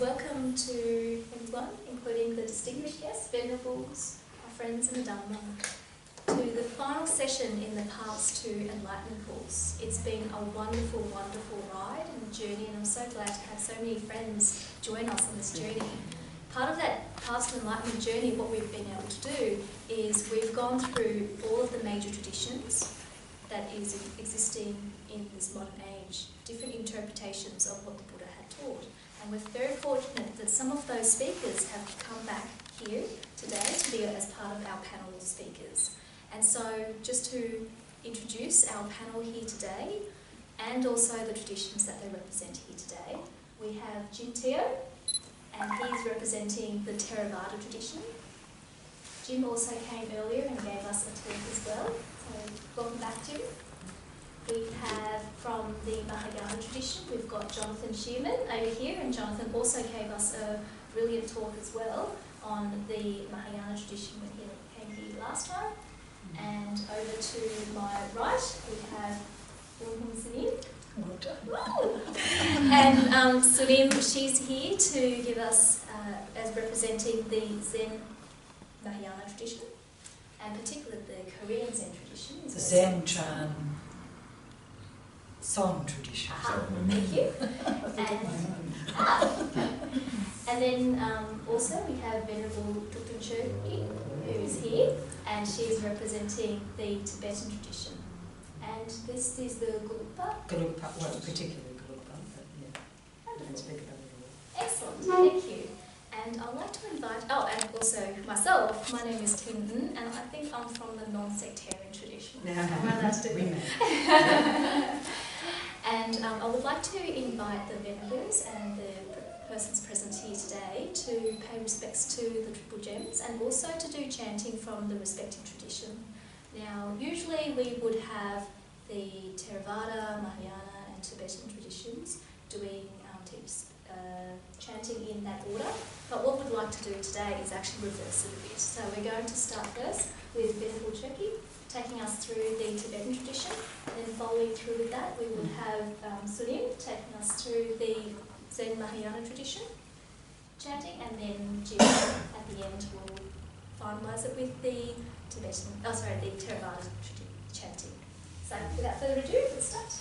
welcome to everyone, including the distinguished guests, venerables, our friends in the Dharma, to the final session in the Paths to Enlightenment course. It's been a wonderful, wonderful ride and journey, and I'm so glad to have so many friends join us on this journey. Part of that Paths to Enlightenment journey, what we've been able to do is we've gone through all of the major traditions that is existing in this modern age, different interpretations of what the Buddha had taught. And we're very fortunate that some of those speakers have come back here today to be as part of our panel of speakers. And so just to introduce our panel here today, and also the traditions that they represent here today, we have Jim Teo, and he's representing the Theravada tradition. Jim also came earlier and gave us a talk as well, so welcome back, Jim. We have from the Mahayana tradition, we've got Jonathan Shearman over here, and Jonathan also gave us a brilliant talk as well on the Mahayana tradition when he came here last time. And over to my right, we have Sunim. And Sunim, she's here to give us, as representing the Zen Mahayana tradition, and particularly the Korean Zen tradition. The Zen song tradition. Thank you. And then also we have Venerable Dr. Chogi, who is here, and she is representing the Tibetan tradition. And this is the Gelugpa. Gelugpa, well, particularly Gelugpa, but yeah, I don't speak about it all. Excellent, thank you. And I'd like to invite, and also myself, my name is Tintin, and I think I'm from the non-sectarian tradition. Am I allowed to do that? And I would like to invite the venerables and the persons present here today to pay respects to the Triple Gems and also to do chanting from the respective tradition. Now, usually we would have the Theravada, Mahayana and Tibetan traditions doing chanting in that order, but what we'd like to do today is actually reverse it a bit. So we're going to start first with Venerable Chogi, taking us through the Tibetan tradition, and then following through with that we would have Sunim taking us through the Zen Mahayana tradition, chanting, and then Jim at the end will finalise it with the the Theravada chanting. So without further ado, let's start.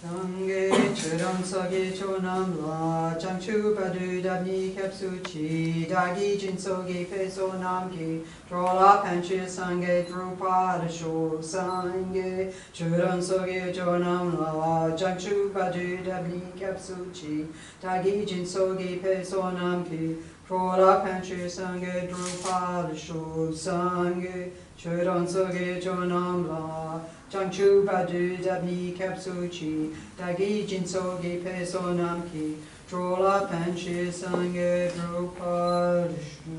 Sangye churam soge chonam la changchu padu dabni kapsuchi dagi jin soge peso namki trola panchi sangye drupada sho sangye churam soge chonam la changchu padu dabni kapsuchi dagi jin soge peso namki trola panchi sangye drupada sho sangye churam soge chonam la Changchu Padu Dabni Kapsuchi Dagi Jinsogi Peso Namki Trola Panchi Sangye Drupadashu.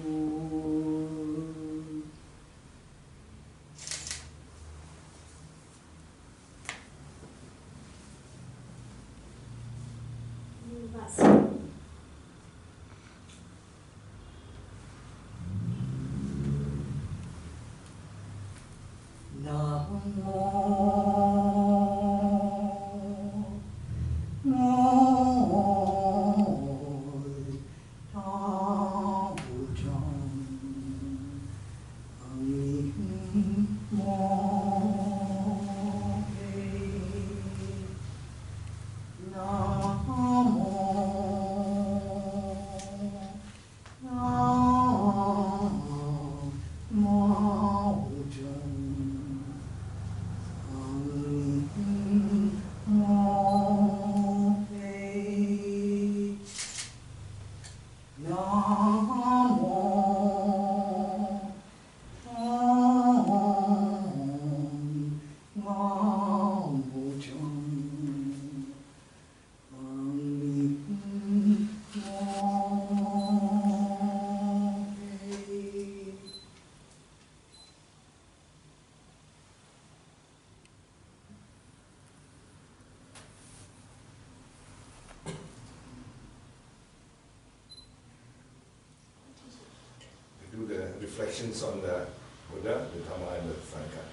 reflections on the Buddha, the Dhamma, and the Sangha.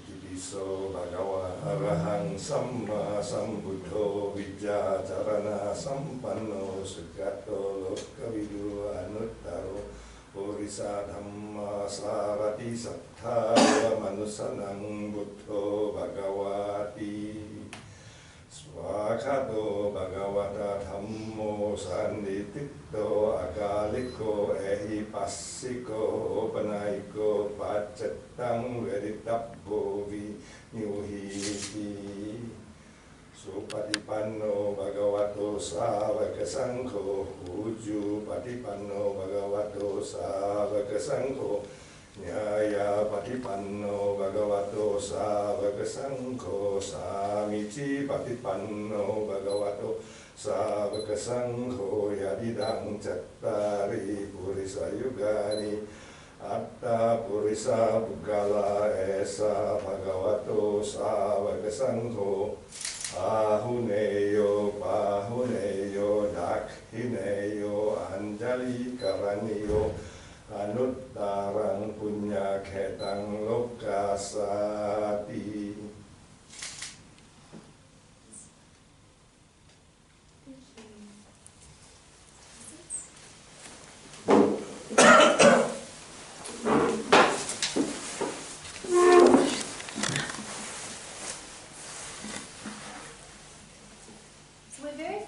Itipiso Bhagava Arahang Samma Sambuddho Vijjacharana Sampanno Sugato Lokavidu Anuttaro Purisa Dhamma Sarati Sattha Manusanang Buddho Bhagavati Swakato Bhagavata Dhammo Sanditito Akaliko Ehipassiko Panaiko Pacettang Veritabbo Vinyuhiti Supatipanno Bhagavato Savaka Sangho Uju Patipanno Bhagavato Savaka Sangho Nyaya Patipanno Bhagavato Savaka Sangho Samici Patipanno Bhagavato Savaka Sangho Yadidang Cattari Purisa Yugani Atta Purisa Buggala Esa Bhagavato Savaka Sangho Ahuneyo Pahuneyo Dakhineyo Anjali Karaniyo Anuttarang Punya Khetang Lokasati.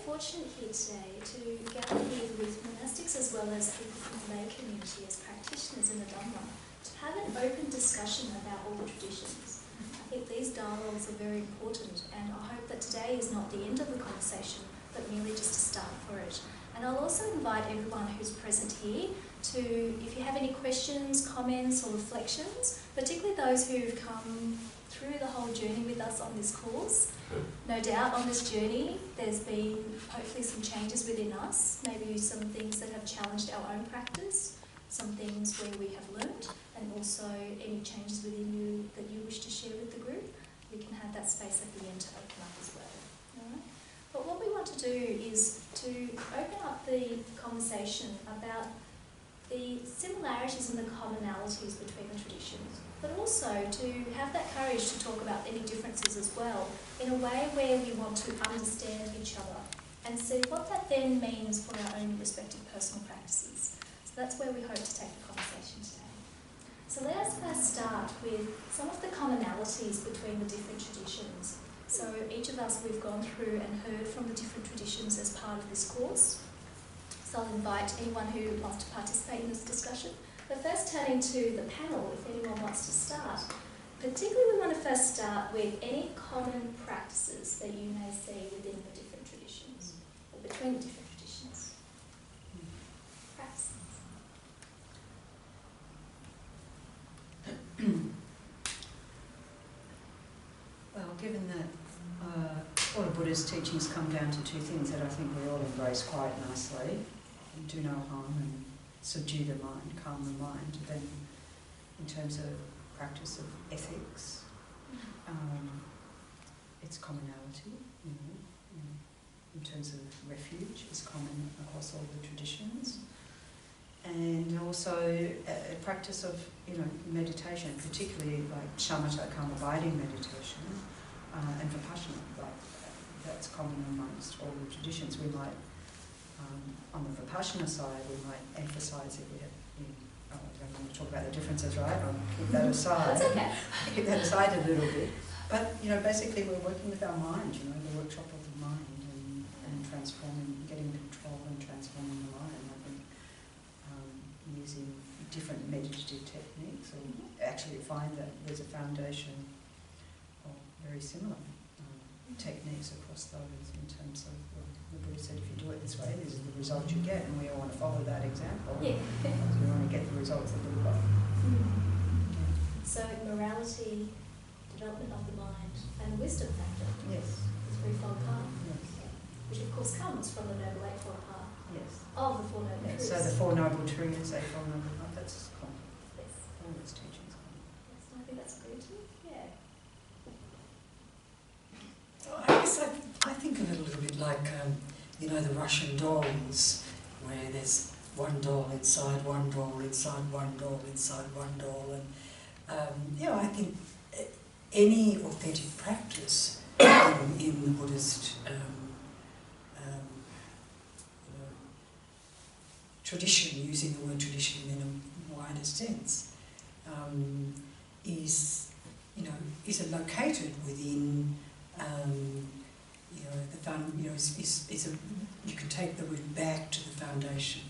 Fortunate here today to gather here with monastics as well as people from the lay community as practitioners in the Dhamma to have an open discussion about all the traditions. I think these dialogues are very important, and I hope that today is not the end of the conversation but merely just a start for it. And I'll also invite everyone who's present here to, if you have any questions, comments or reflections, particularly those who've come through the whole journey with us on this course. No doubt on this journey there's been hopefully some changes within us, maybe some things that have challenged our own practice, some things where we have learnt, and also any changes within you that you wish to share with the group. We can have that space at the end to open up as well. Alright? But what we want to do is to open up the conversation about the similarities and the commonalities between the traditions, but also to have that courage to talk about any differences as well, in a way where we want to understand each other and see what that then means for our own respective personal practices. So that's where we hope to take the conversation today. So let us first start with some of the commonalities between the different traditions. So each of us, we've gone through and heard from the different traditions as part of this course. So I'll invite anyone who wants to participate in this discussion. But first, turning to the panel, if anyone wants to start. Particularly, we want to first start with any common practices that you may see within the different traditions, or between the different traditions. Practices. Well, given that all of Buddha's teachings come down to two things that I think we all embrace quite nicely: do no harm and subdue the mind, calm the mind. Then, in terms of practice of ethics, it's commonality. In terms of refuge, is common across all the traditions, and also a practice of meditation, particularly like shamatha, calm abiding meditation, and vipassana. That's common amongst all the traditions. We might, on the vipassana side, we might emphasise it. I don't want to talk about the differences, right? I'll keep that aside. That's okay. Keep that aside a little bit. But basically, we're working with our mind. The workshop of the mind and transforming, getting control and transforming the mind. I think using different meditative techniques, or actually find that there's a foundation of very similar techniques across those in terms of, the Buddha said, if you do it this way, this is the result you get, and we all want to follow that example. Yeah. Because we want to get the results that we've got. So morality, development of the mind, and the wisdom factor. Yes. The threefold path. Yes. Which of course comes from the Noble Eightfold Path. Yes. Of the Four Noble Truths. So the Four Noble Truths, Eightfold Noble Path, that's common. Yes. All its teachings common. Yes, I think that's good too. Yeah. I guess I think of it a little bit like, the Russian dolls, where there's one doll inside one doll inside one doll inside one doll, and I think any authentic practice in the Buddhist tradition, using the word tradition in a wider sense, is located within you can take the root back to the foundation,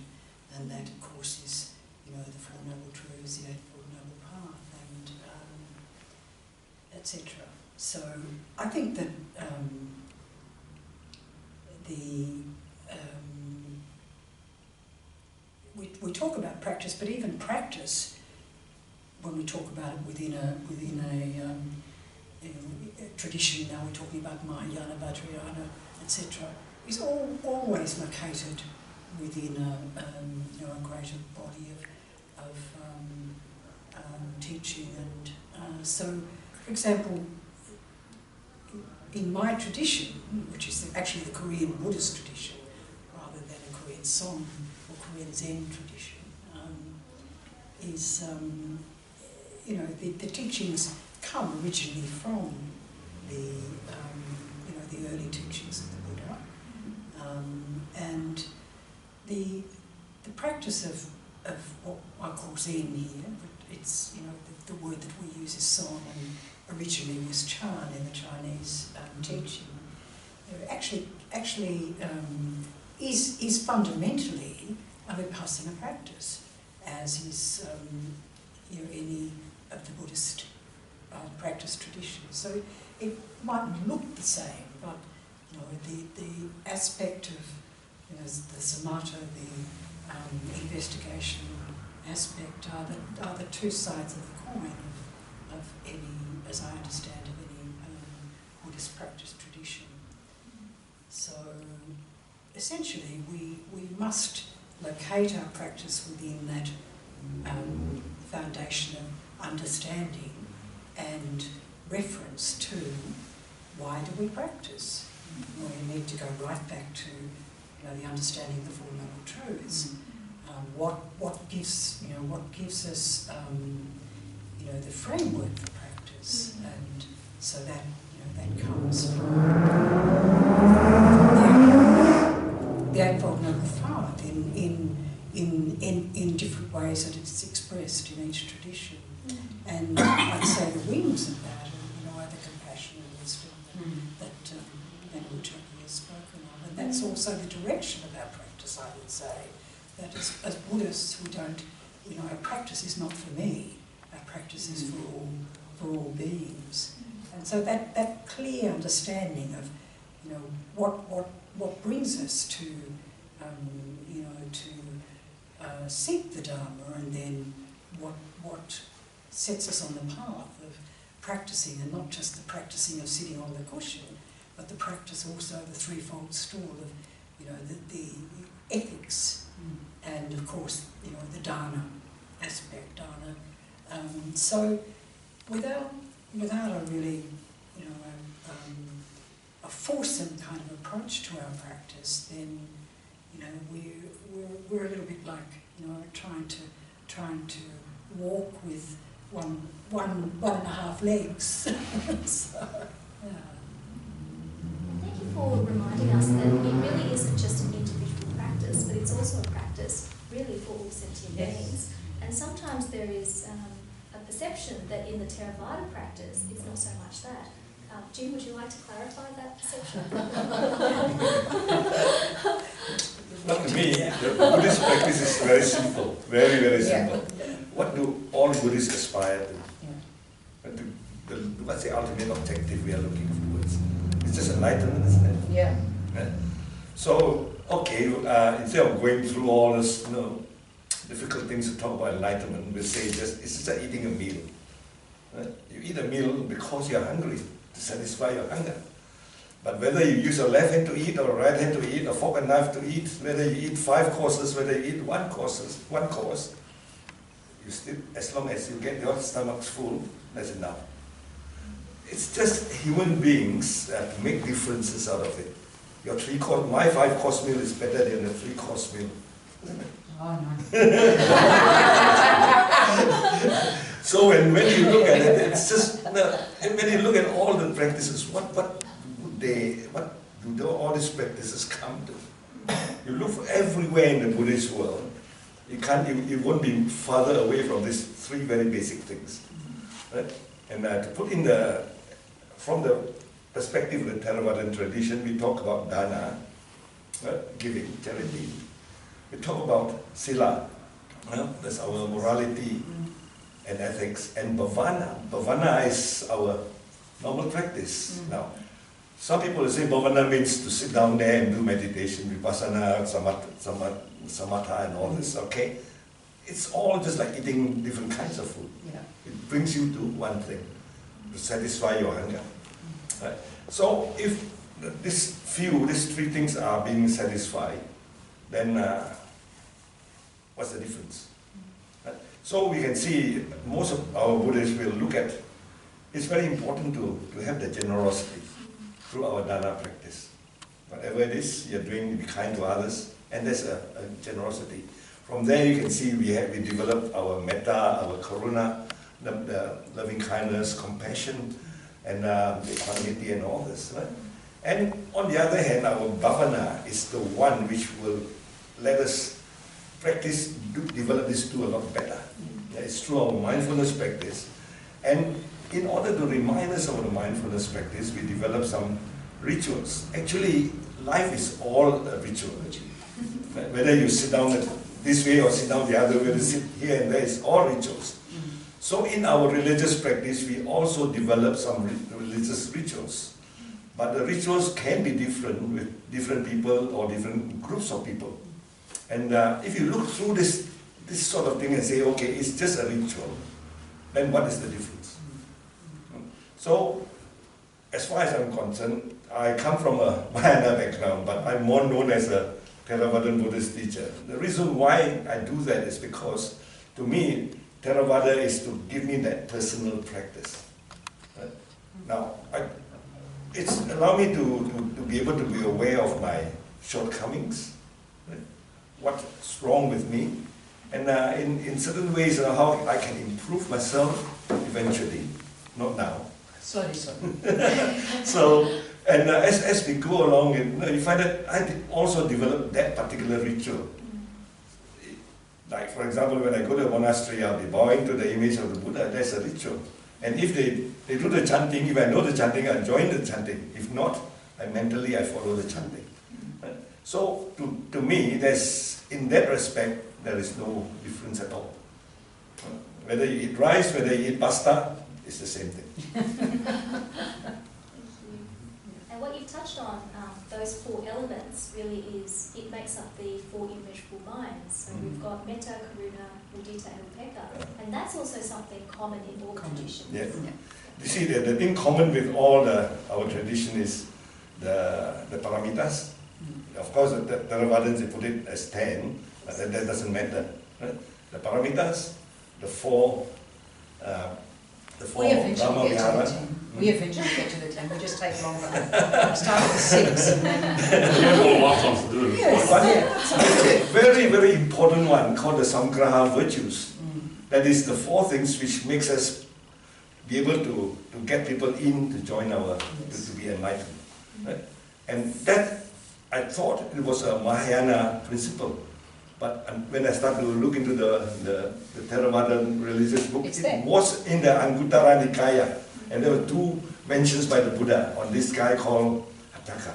and that of course is the Four Noble Truths, the Eightfold Noble Path, and etc. So I think that we talk about practice, but even practice, when we talk about it within a tradition, now we're talking about Mahayana, Vajrayana, etc., is always located within a greater body of teaching. And so, for example, in my tradition, which is actually the Korean Buddhist tradition, rather than a Korean Song or Korean Zen tradition, the teachings come originally from the early teachings of the Buddha, and the practice of what I call Zen here, but it's the word that we use is Song, and originally was Chan in the Chinese teaching. Actually is fundamentally a Vipassana practice, as is any of the Buddhist practice traditions. So it might look the same, but the aspect of the samatha, the investigation aspect are the two sides of the coin of any, as I understand, of any Buddhist practice tradition. So essentially, we must locate our practice within that foundation of understanding and reference to why do we practice. We need to go right back to the understanding of the Four Noble Truths. What gives us the framework for practice, and so that that comes from the Eightfold Noble Path in different ways that it's expressed in each tradition. And I'd say the wings of that are the compassion and wisdom that Venerable Turkey has spoken of. And that's also the direction of our practice, I would say. That as Buddhists, we don't, our practice is not for me. Our practice is for all beings. And so that clear understanding of, what brings us to, seek the Dharma, and then what sets us on the path of practicing, and not just the practicing of sitting on the cushion, but the practice also of the threefold stool of, the ethics, and of course, the dana aspect, dana. So without a really, a fulsome kind of approach to our practice, then, we're a little bit like, trying to walk with one and a half legs. So, yeah. Thank you for reminding us that it really isn't just an individual practice, but it's also a practice really for all sentient beings. And sometimes there is a perception that in the Theravada practice, it's not so much that. Jim, would you like to clarify that perception? Well, to me, the Buddhist practice is very simple, very, very simple. What do all Buddhists aspire to? What's the ultimate objective we are looking towards? It's just enlightenment, isn't it? Yeah. Right? So, okay, instead of going through all this, difficult things to talk about enlightenment, we say it's just like eating a meal. Right? You eat a meal because you're hungry, to satisfy your hunger. But whether you use your left hand to eat or right hand to eat, or fork and knife to eat, whether you eat 5 courses, whether you eat one course, you still, as long as you get your stomach full, that's enough. It's just human beings that make differences out of it. My 5-course meal is better than a 3-course meal, isn't it? Oh, no. So when you look at it, it's just, and when you look at all the practices, what do all these practices come to? You look everywhere in the Buddhist world, you won't be further away from these three very basic things. Right? And to put in from the perspective of the Theravadan tradition, we talk about dana, giving, charity. We talk about sila, that's our morality and ethics, and bhavana. Bhavana is our normal practice. Now, some people say bhavana means to sit down there and do meditation, vipassana, samatha and all this, okay? It's all just like eating different kinds of food. Yeah. It brings you to one thing, to satisfy your hunger. Right? So if these three things are being satisfied, then what's the difference? Right? So we can see most of our Buddhists will look at, it's very important to have the generosity through our dana practice. Whatever it is you're doing, be kind to others, and there's a generosity. From there you can see we develop our metta, our karuna, the loving kindness, compassion, and the equanimity and all this. Right? And on the other hand, our bhavana is the one which will let us develop these two a lot better. Yeah, it's through our mindfulness practice. And in order to remind us of the mindfulness practice, we develop some rituals. Actually, life is all a ritual. Whether you sit down this way or sit down the other way, to sit here and there, it's all rituals. So in our religious practice, we also develop some religious rituals. But the rituals can be different with different people or different groups of people. And if you look through this sort of thing and say, okay, it's just a ritual, then what is the difference? So, as far as I'm concerned, I come from a Mahayana background, but I'm more known as a Theravadan Buddhist teacher. The reason why I do that is because, to me, Theravada is to give me that personal practice. Right? Now, it's allowed me to be able to be aware of my shortcomings, right? What's wrong with me, and in certain ways how I can improve myself eventually, not now. Sorry. So, and as we go along, you find that I also developed that particular ritual. Like, for example, when I go to a monastery, I'll be bowing to the image of the Buddha. That's a ritual. And if they do the chanting, if I know the chanting, I join the chanting. If not, I follow the chanting. Right? So, to me, in that respect, there is no difference at all. Whether you eat rice, whether you eat pasta, it's the same thing. Thank you. And what you've touched on, those four elements, really it makes up the four immeasurable minds. So we've got metta, karuna, mudita, and upekkha. And that's also something common in all traditions. Yes. Yeah. You see, the thing common with all our tradition is the paramitas. Of course, the Theravadins, they put it as 10, but that doesn't matter. Right? The paramitas, the four We eventually get to the 10. We eventually get to the 10. We just take longer. Start with the 6. And then Yes, a very, very important one called the Samgraha virtues. That is the four things which makes us be able to get people in to join to be enlightened. Right? And that, I thought it was a Mahayana principle. But when I started to look into the Theravadan religious book, it was in the Anguttara Nikaya. And there were two mentions by the Buddha on this guy called Hataka.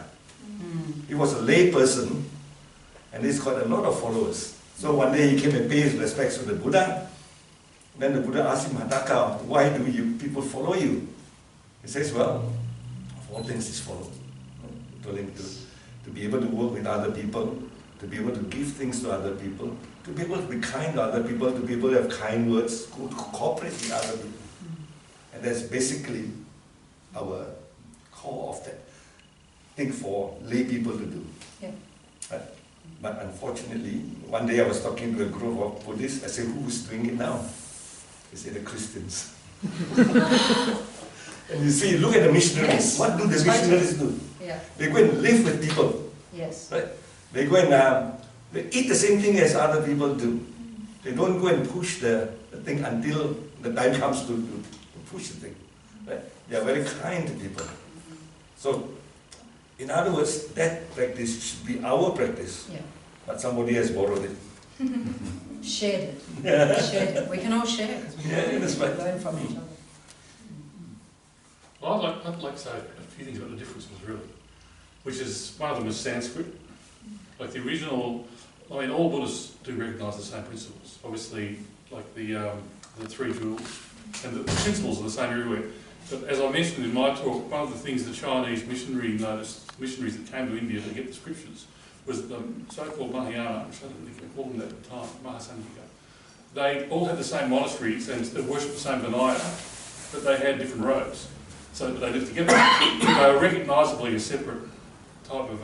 He was a lay person, and he's got a lot of followers. So one day he came and paid his respects to the Buddha. Then the Buddha asked him, Hataka, why do people follow you? He says, well, of all things is follow. He told him to be able to work with other people, to be able to give things to other people, to be able to be kind to other people, to be able to have kind words, to cooperate with other people. And that's basically our core of that thing for lay people to do. Yeah. Right? But unfortunately, one day I was talking to a group of Buddhists. I said, who's doing it now? They said, the Christians. And you see, look at the missionaries. Yes. What do the missionaries do? Yeah. They go and live with people. Yes. Right? They go and They eat the same thing as other people do. They don't go and push the thing until the time comes to push the thing. Right? They are very kind people. So, in other words, that practice should be our practice. Yeah. But somebody has borrowed it. Shared it. Shared it. We can all share because we That's right. learn from each other. Well, I'd like to say a few things about the differences, really. Which is, one of them is Sanskrit. Like the original, I mean, all Buddhists do recognise the same principles. Obviously, like the three jewels, and the principles are the same everywhere. But as I mentioned in my talk, one of the things the Chinese missionaries that came to India to get the scriptures, was the so-called Mahayana, which I don't think they called them at the time, Mahasanghika. They all had the same monasteries and worshipped the same Vinaya, but they had different robes. So they lived together. They were recognisably a separate type of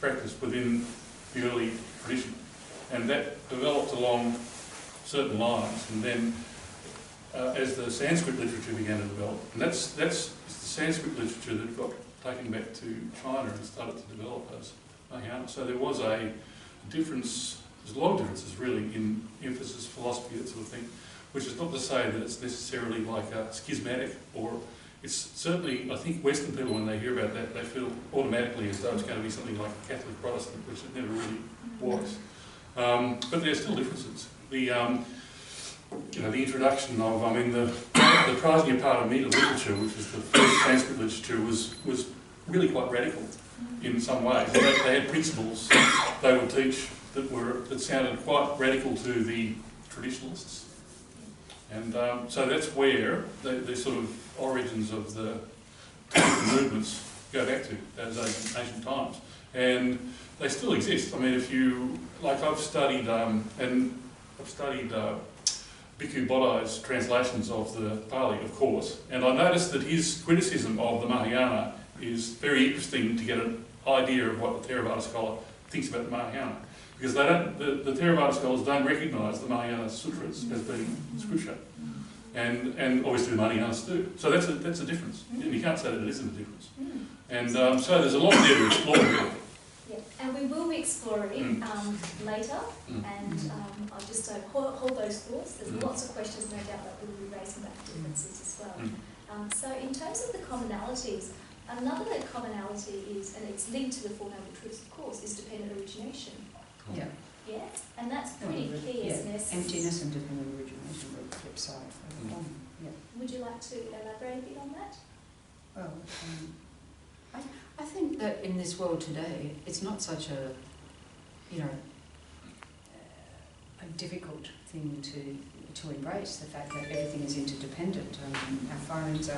practice within the early tradition. And that developed along certain lines. And then as the Sanskrit literature began to develop, and that's the Sanskrit literature that got taken back to China and started to develop those Mahayana. So there was a difference, there's a lot of differences really in emphasis, philosophy, that sort of thing, which is not to say that it's necessarily like a schismatic, or it's certainly, I think Western people, when they hear about that, they feel automatically as though it's going to be something like Catholic Protestant, which it never really was. But there's still differences. The introduction of, I mean, the Prajnapada literature, which was the first Sanskrit literature, was really quite radical in some ways. They had principles they would teach that sounded quite radical to the traditionalists. And so that's where the sort of origins of the movements go back to, those ancient times. And they still exist. I mean, if you, like I've studied Bhikkhu Bodhi's translations of the Pali, of course, and I noticed that his criticism of the Mahayana is very interesting to get an idea of what the Theravada scholar thinks about the Mahayana. Because they don't, the Theravada scholars don't recognise the Mahayana sutras as being scripture. And obviously the Mahayanists do. So that's a difference. And you can't say that it isn't a difference. And so there's a lot there to explore here. Yeah, and we will be exploring later, and I'll just hold those thoughts. There's lots of questions, no doubt, that we'll be raising about differences as well. So in terms of the commonalities, another commonality is, and it's linked to the Four Noble Truths, of course, is dependent origination. Yeah. Yeah, and that's pretty key, isn't it? Emptiness and dependent origination were the flip side. Yeah. Would you like to elaborate a bit on that? Well, I think that in this world today, it's not such a difficult thing to embrace, the fact that everything is interdependent. Our phones,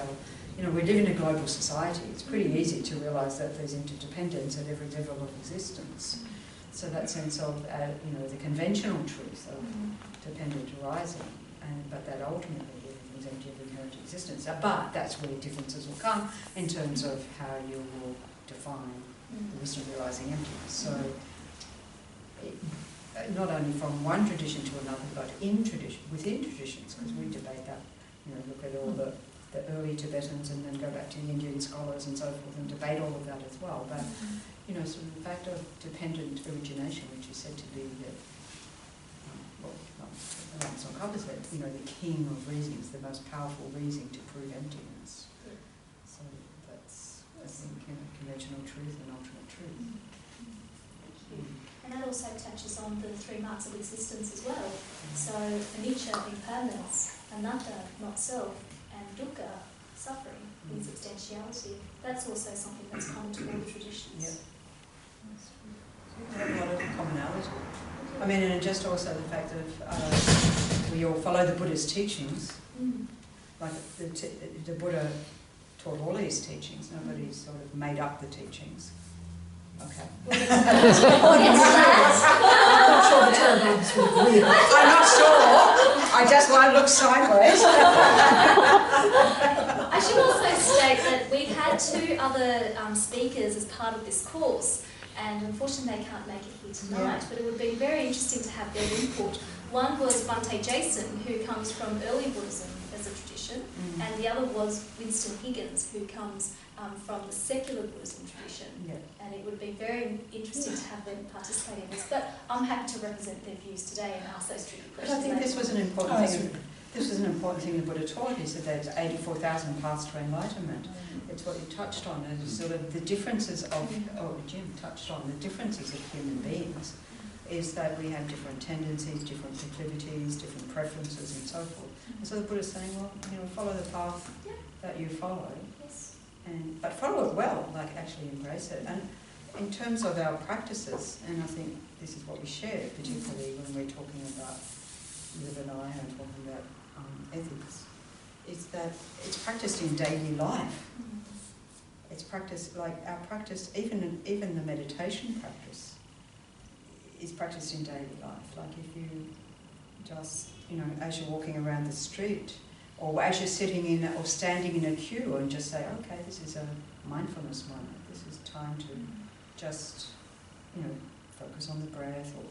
we live in a global society. It's pretty easy to realise that there's interdependence at every level of existence. So that sense of, the conventional truth of dependent arising, but that ultimately everything's empty of inherent existence. But that's where differences will come in terms of how you will define the wisdom realising emptiness. So not only from one tradition to another, but within traditions, because we debate that, look at all the early Tibetans and then go back to the Indian scholars and so forth and debate all of that as well. But sort of the fact of dependent origination, which is said to be Amazon covers it, the king of reasons, the most powerful reason to prove emptiness. So that's, I think, conventional truth and ultimate truth. Thank you. And that also touches on the three marks of existence as well. So anicca, impermanence, anatta, not self, and dukkha, suffering, insubstantiality. That's also something that's common to all the traditions. Yeah. We have a lot of commonality. I mean, and just also the fact that we all follow the Buddha's teachings. Like the Buddha taught all these teachings. Nobody sort of made up the teachings. Okay. I'm not sure the Theravadas would agree. I'm not sure. I just want to look sideways. I should also state that we've had two other speakers as part of this course, and unfortunately they can't make it here tonight, but it would be very interesting to have their input. One was Bhante Jason, who comes from early Buddhism, as a tradition, and the other was Winston Higgins, who comes from the secular Buddhism tradition. Yeah. And it would be very interesting to have them participate in this. But I'm happy to represent their views today and ask those tricky But questions. I think this was an important Oh, thing. This was an important thing the Buddha taught. He said there's 84,000 paths to enlightenment. It's what you touched on, and sort of the differences of, Jim touched on, the differences of human beings is that we have different tendencies, different proclivities, different preferences and so forth. And so the Buddha's saying, well, follow the path that you follow, Yes. but follow it well, like actually embrace it. And in terms of our practices, and I think this is what we share, particularly when we're talking about, Liv and I are talking about ethics, is that it's practiced in daily life. It's practiced, like our practice, even the meditation practice is practiced in daily life. Like if you just, as you're walking around the street, or as you're sitting in or standing in a queue, and just say, okay, this is a mindfulness moment. This is time to just, focus on the breath, or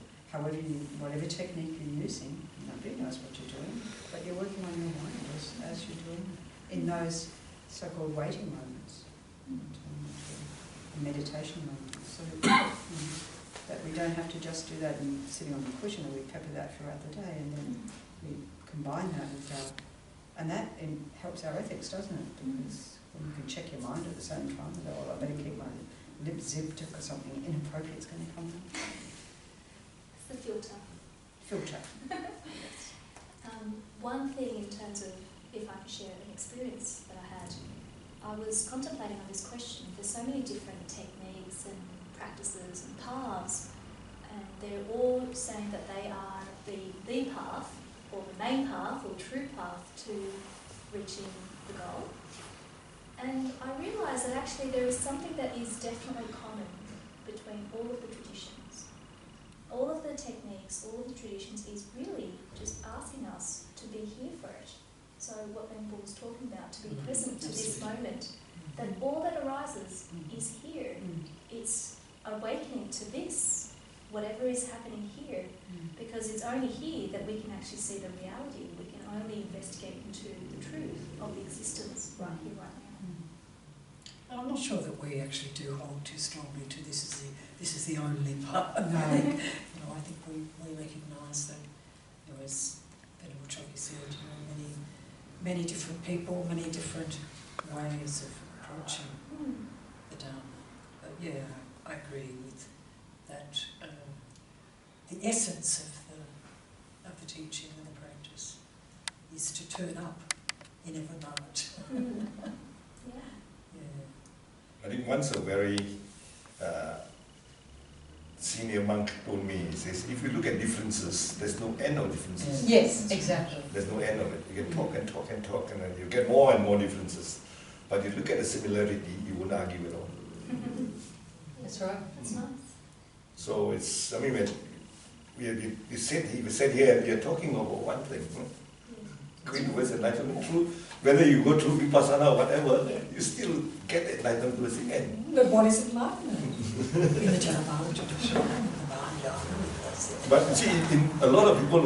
whatever technique you're using. Nobody knows what you're doing, but you're working on your mind as you're doing it in those so-called waiting moments, meditation moments. So that we don't have to just do that and sitting on the cushion, and we pepper that throughout the day, and then we combine that with and that helps our ethics, doesn't it? Because when you can check your mind at the same time, and go, I better keep my lips zipped because something inappropriate is going to come out. It's the filter. Filter. One thing in terms of, if I can share an experience that I had, I was contemplating on this question. There's so many different techniques and practices and paths, and they're all saying that they are the path, or the main path, or true path to reaching the goal. And I realised that actually there is something that is definitely common between all of the traditions. All of the techniques, all of the traditions is really just asking us to be here for it. So what Paul was talking about, to be present to this moment, that all that arises is here. It's awakening to this, whatever is happening here, because it's only here that we can actually see the reality. We can only investigate into the truth of the existence right here, right now. I'm not sure that we actually do hold too strongly to this is the only part. No. I think we recognise that, as Venerable Choki said, many different people, many different ways of approaching the Dharma. But yeah, I agree with that. The essence of the teaching and the practice is to turn up in every moment. I think once a very senior monk told me, he says, if you look at differences, there's no end of differences. Yes, exactly. There's no end of it. You can talk and talk and talk, and then you get more and more differences. But you look at the similarity, you won't argue at all. That's right. That's nice. So it's, when we sit here, we are talking about one thing. Going towards enlightenment, through whether you go through vipassana or whatever, you still get enlightenment towards the end. But what is enlightenment? In the Theravada tradition, But see, a lot of people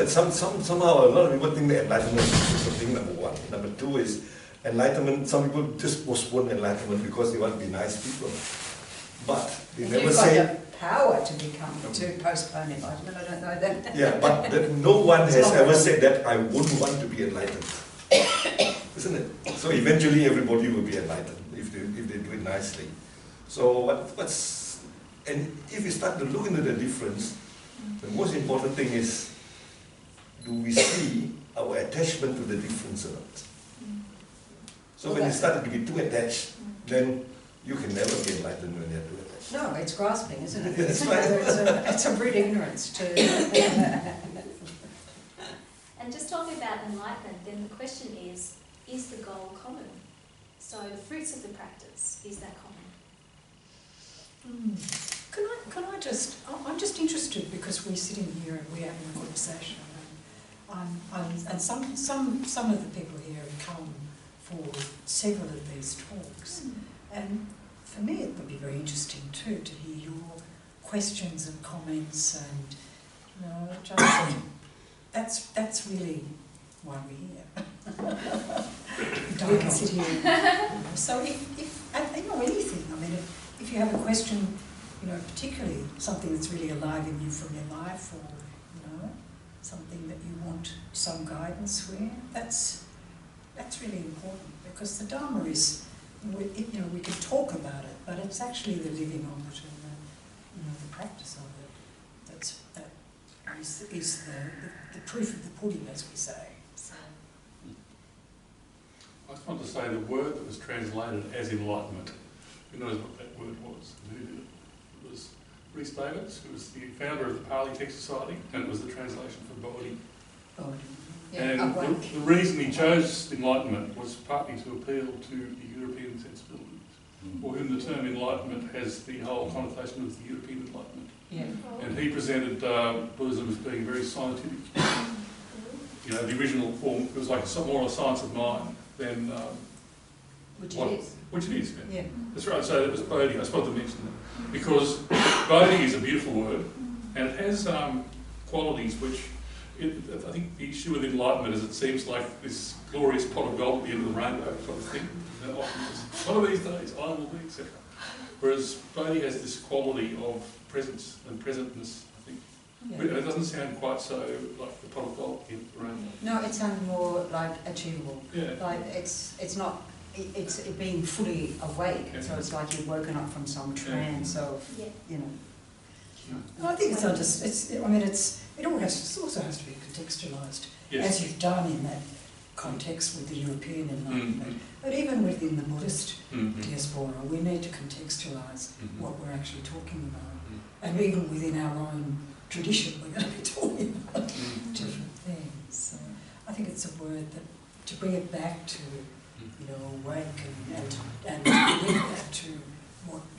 somehow a lot of people think that enlightenment is something number one. Number two is enlightenment. Some people just postpone enlightenment because they want to be nice people, but they never say. Power to postpone enlightenment. I don't know that. Yeah, but no one has ever said that I wouldn't want to be enlightened, isn't it? So eventually everybody will be enlightened if they do it nicely. So and if we start to look into the difference, the most important thing is, do we see our attachment to the difference or not? So when you start to be too attached, then you can never be enlightened when you're too attached. No, it's grasping, isn't it? That's right. It's a rude ignorance to. And just talking about enlightenment, then the question is the goal common? So the fruits of the practice, is that common? Can I just, I'm just interested because we're sitting here and we're having a conversation, and some of the people here have come for several of these talks, and for me it would be very interesting too to hear your questions and comments, and just that's really why we're here. We can sit here. So if anything, I mean, if you have a question, particularly something that's really alive in you from your life, or something that you want some guidance with, that's really important, because the Dharma is, we can talk about it, but it's actually the living of it and the practice of it that is the proof of the pudding, as we say. So. I just want to say the word that was translated as enlightenment. Who knows what that word was? Who did it? It was Rhys Davids, who was the founder of the Pali Text Society, and it was the translation for Bodhi. And the reason he chose enlightenment was partly to appeal to the European sensibilities, for whom the term enlightenment has the whole connotation of the European enlightenment. Yeah. And he presented Buddhism as being very scientific. The original form, it was like more a science of mind than... Which it is. Which it is, Yeah. That's right, so it was Bodhi, I supposed to mention that. Because Bodhi is a beautiful word, and it has qualities which... I think the issue with enlightenment is it seems like this glorious pot of gold at the end of the rainbow sort of thing. One of these days I will be, etc. Whereas Bodhi has this quality of presence and presentness, I think. Yeah. It doesn't sound quite so like the pot of gold at the end of the rainbow. No, it sounds more like achievable. Yeah. Like it's not. It's being fully awake, so it's like you've woken up from some trance of, Well, I think it also has to be contextualised, as you've done in that context with the European enlightenment. But even within the Buddhist diaspora, we need to contextualise what we're actually talking about. And even within our own tradition, we're going to be talking about different things. So I think it's a word that, to bring it back to, awake and to bring that to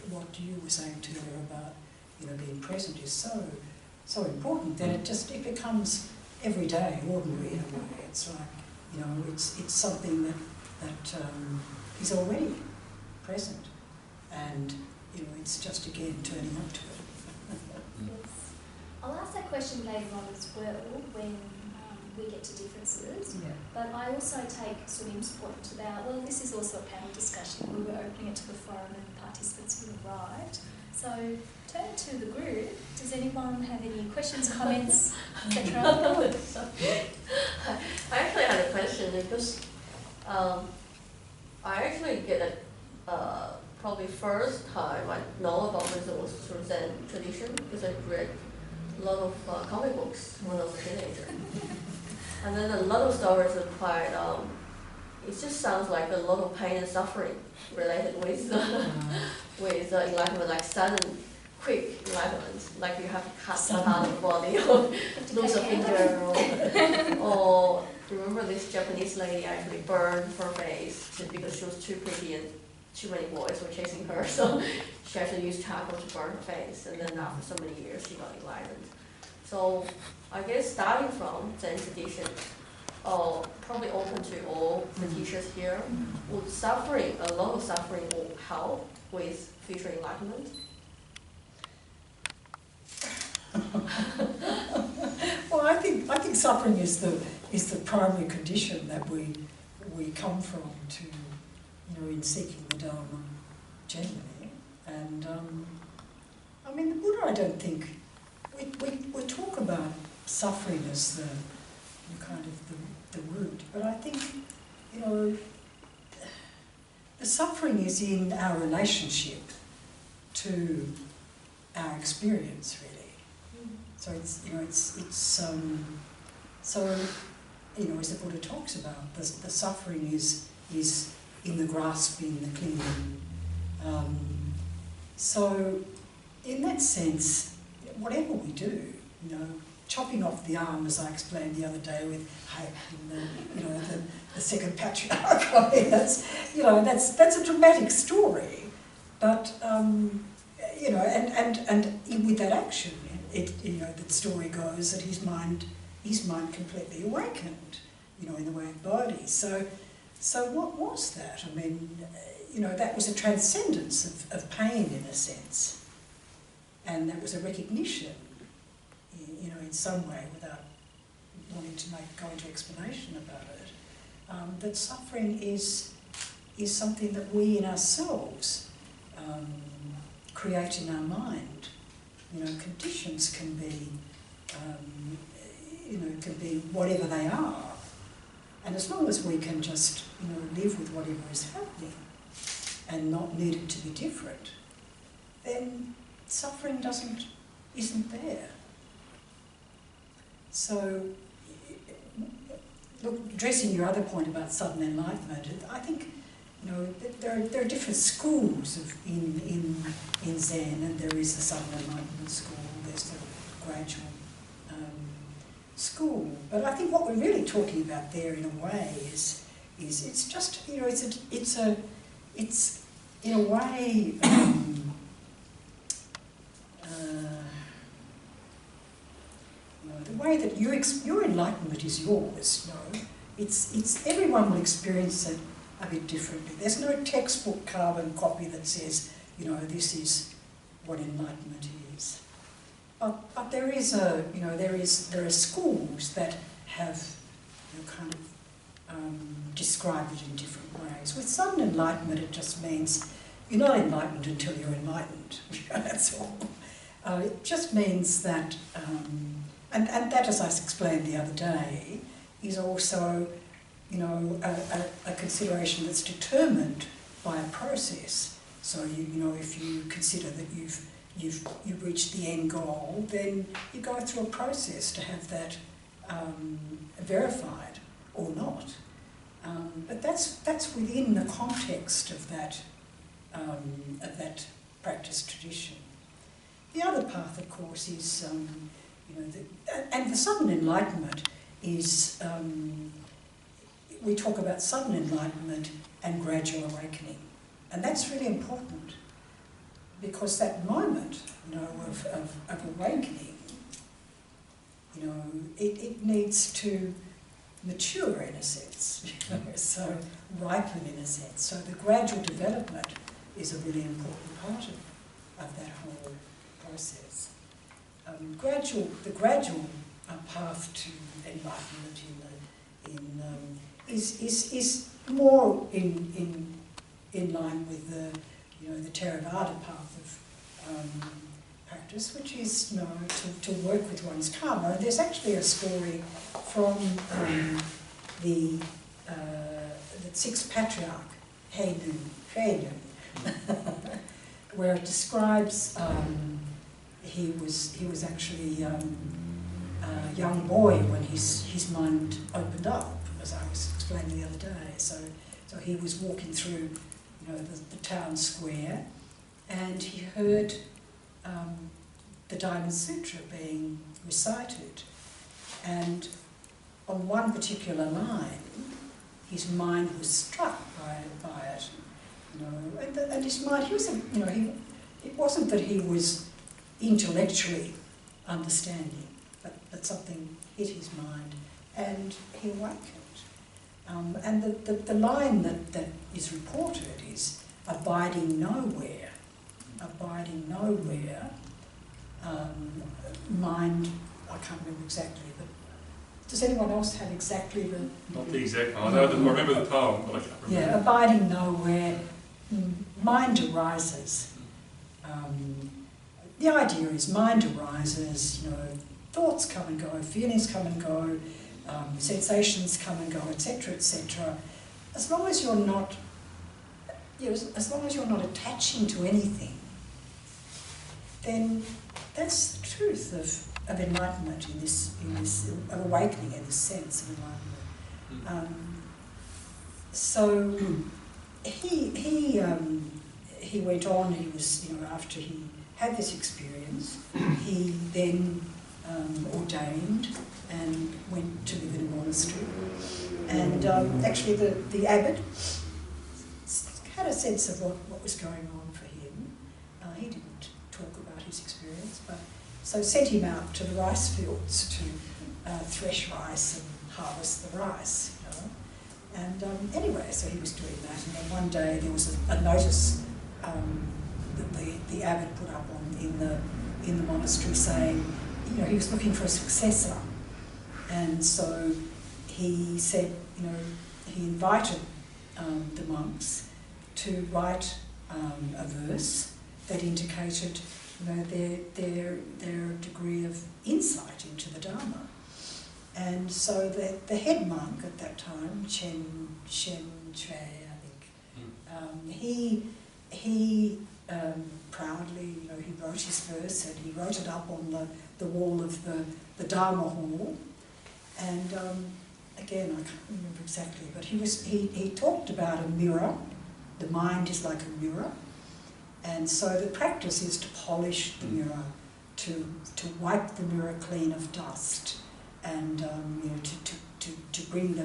what you were saying to her about, being present is so important. Then it becomes everyday, ordinary in a way. It's like, it's something that is already present, and it's just again turning up to it. Yes. I'll ask that question later on as well when we get to differences. Yeah. But I also take Sunim's point about, well, this is also a panel discussion. We were opening it to the forum and participants who arrived. So turn to the group. Does anyone have any questions, comments, etc.? I actually had a question because I actually get it probably first time I know about Buddhism was through Zen tradition, because I read a lot of comic books when I was a teenager. And then a lot of stories are quite, it just sounds like a lot of pain and suffering related with enlightenment, like sudden, quick enlightenment, like you have to cut out of the body or lose a finger, or remember this Japanese lady actually burned her face because she was too pretty and too many boys were chasing her, so she actually used charcoal to burn her face, and then after so many years she got enlightened. So I guess starting from Zen tradition, probably open to all the teachers here, would a lot of suffering will help with future enlightenment? Well, I think suffering is the primary condition that we come from to, in seeking the Dharma generally. And I mean, the Buddha, I don't think we talk about suffering as the kind of the root, but I think the suffering is in our relationship to our experience, really. So as the Buddha talks about, the suffering is in the grasping, the clinging. So in that sense, whatever we do, chopping off the arm, as I explained the other day with the second patriarch. I mean, that's a dramatic story, but and with that action, the story goes that his mind completely awakened, in the way of Bodhi. So what was that? I mean, that was a transcendence of pain in a sense, and that was a recognition, in some way, without wanting to go into explanation about it, that suffering is something that we in ourselves create in our mind. You know, conditions can be, can be whatever they are. And as long as we can just, live with whatever is happening and not need it to be different, then suffering isn't there. So, look, addressing your other point about sudden enlightenment, I think, there are different schools in Zen, and there is the sudden enlightenment school, there's the gradual school. But I think what we're really talking about there, in a way, is it's just, it's in a way the way that your enlightenment is yours. It's everyone will experience it a bit differently. There's no textbook carbon copy that says, this is what enlightenment is. But there is there are schools that have described it in different ways. With sudden enlightenment, it just means you're not enlightened until you're enlightened. That's all. It just means that, and that, as I explained the other day, is also a consideration that's determined by a process. So if you consider that you've reached the end goal, then you go through a process to have that verified or not. But that's within the context of that practice tradition. The other path, of course, is and the sudden enlightenment is. We talk about sudden enlightenment and gradual awakening. And that's really important, because that moment, of awakening, it needs to mature in a sense, so ripen in a sense. So the gradual development is a really important part of that whole process. The gradual path to enlightenment is more in line with the the Theravada path of practice, which is to work with one's karma. And there's actually a story from the sixth patriarch Heilun, where it describes he was actually a young boy when his mind opened up, as I was explaining the other day. So he was walking through, the town square, and he heard the Diamond Sutra being recited. And on one particular line, his mind was struck by it. And his mind, he wasn't, it wasn't that he was intellectually understanding, but something hit his mind, and he awakened. And the line that is reported is abiding nowhere. Abiding nowhere. Mind, I can't remember exactly, but does anyone else have exactly the... Not the exact, I remember the poem, but I can't remember. Yeah, abiding nowhere, mind arises. The idea is mind arises, thoughts come and go, feelings come and go, sensations come and go, etc., etc. As long as you're not, as long as you're not attaching to anything, then that's the truth of enlightenment in this of awakening in this sense of enlightenment. So he went on. He was, after he had this experience, he then ordained and went to live in a monastery. And actually the abbot had a sense of what was going on for him. He didn't talk about his experience, but so sent him out to the rice fields to thresh rice and harvest the rice. And anyway, so he was doing that. And then one day there was a notice that the abbot put up in the monastery saying, he was looking for a successor. And so he said, you know, he invited the monks to write a verse that indicated, you know, their degree of insight into the Dharma. And so the head monk at that time, Shen Chui, I think, he proudly, you know, he wrote his verse and he wrote it up on the wall of the Dharma hall. And again, I can't remember exactly, but he talked about a mirror. The mind is like a mirror. And so the practice is to polish the mirror, to wipe the mirror clean of dust, and you know, to bring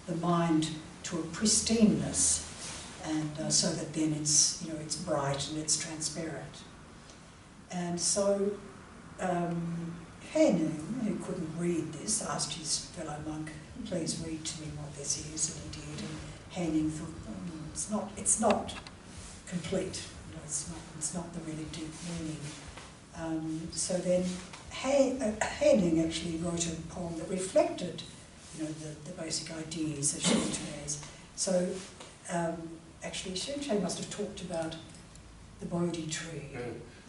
the mind to a pristineness, and so that then it's, you know, it's bright and it's transparent. And so Henung, who couldn't read this, asked his fellow monk, "Please read to me what this is," and he did. And Henung thought, it's not complete. You know, it's not the really deep meaning. So then Henung actually wrote a poem that reflected, you know, the basic ideas of Shen Chui's. So actually Shen Chui must have talked about the Bodhi tree. Yeah.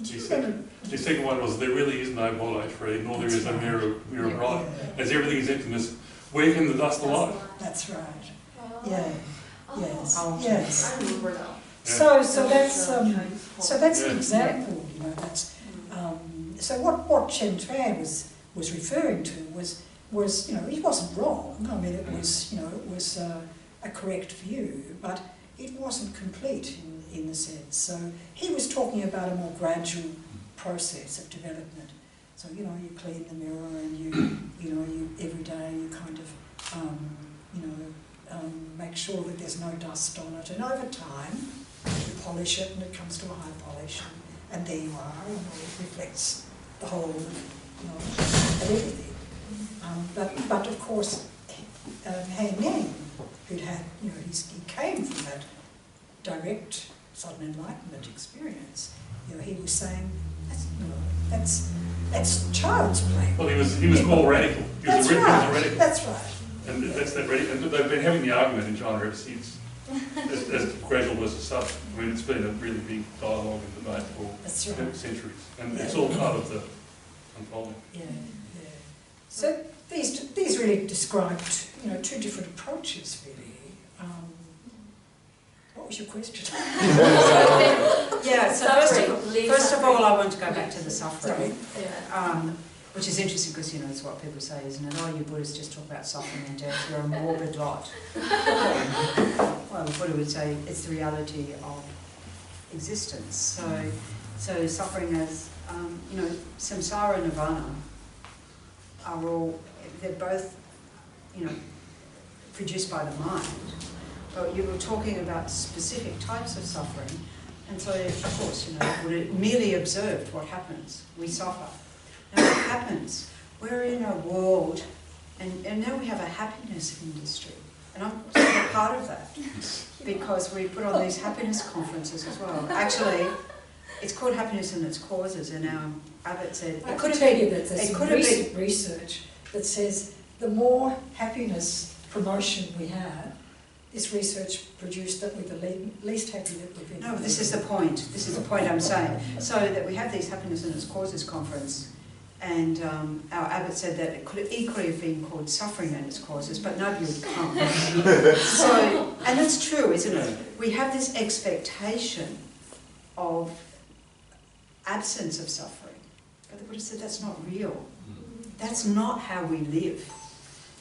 The second one was, there really is no Bodhi tree, nor there is a mirror bright. As everything is emptiness, where can the dust alight? That's right. Oh. Yeah. Oh. Yes. Oh. Yes. I remember now. So that's an example. You know, that's so what Shen Chui was referring to was, you know, he wasn't wrong. I mean, it was, you know, it was a correct view, but it wasn't complete in the sense. So he was talking about a more gradual process of development. So, you know, you clean the mirror and you every day you kind of make sure that there's no dust on it, and over time you polish it and it comes to a high polish, and there you are, and it reflects the whole, you know, of everything. But of course, Henung, who'd had, you know, he came from that direct sudden enlightenment experience. You know, he was saying, that's child's play. Well, he was more radical. He was a radical. That's right. And that's that radical. And they've been having the argument in China ever since, as gradual versus sudden. I mean, it's been a really big dialogue and debate for centuries, and it's all part of the unfolding. Yeah. So these really described, you know, two different approaches, really. What was your question? Yeah, so first of all, I want to go back to the suffering, which is interesting because, you know, it's what people say, isn't it? Oh, you Buddhists just talk about suffering and death, you're a morbid lot. Well, Buddha would say it's the reality of existence. So suffering as, you know, samsara and nirvana are all, they're both, you know, produced by the mind. But you were talking about specific types of suffering, and so, of course, you know, Buddha merely observed what happens. We suffer. Now what happens? We're in a world, and now we have a happiness industry, and I'm part of that, because we put on these happiness conferences as well. Actually, it's called Happiness and Its Causes, and our abbot said... I could tell you that there's some recent research that says the more happiness promotion we have, this research produced that we're the least happy that we've been. No, this is the point. This is the point I'm saying. So that we have these Happiness and Its Causes conference, and our abbot said that it could equally have been called Suffering and Its Causes, but nobody would come. So, and that's true, isn't it? We have this expectation of absence of suffering, but the Buddha said that's not real. That's not how we live.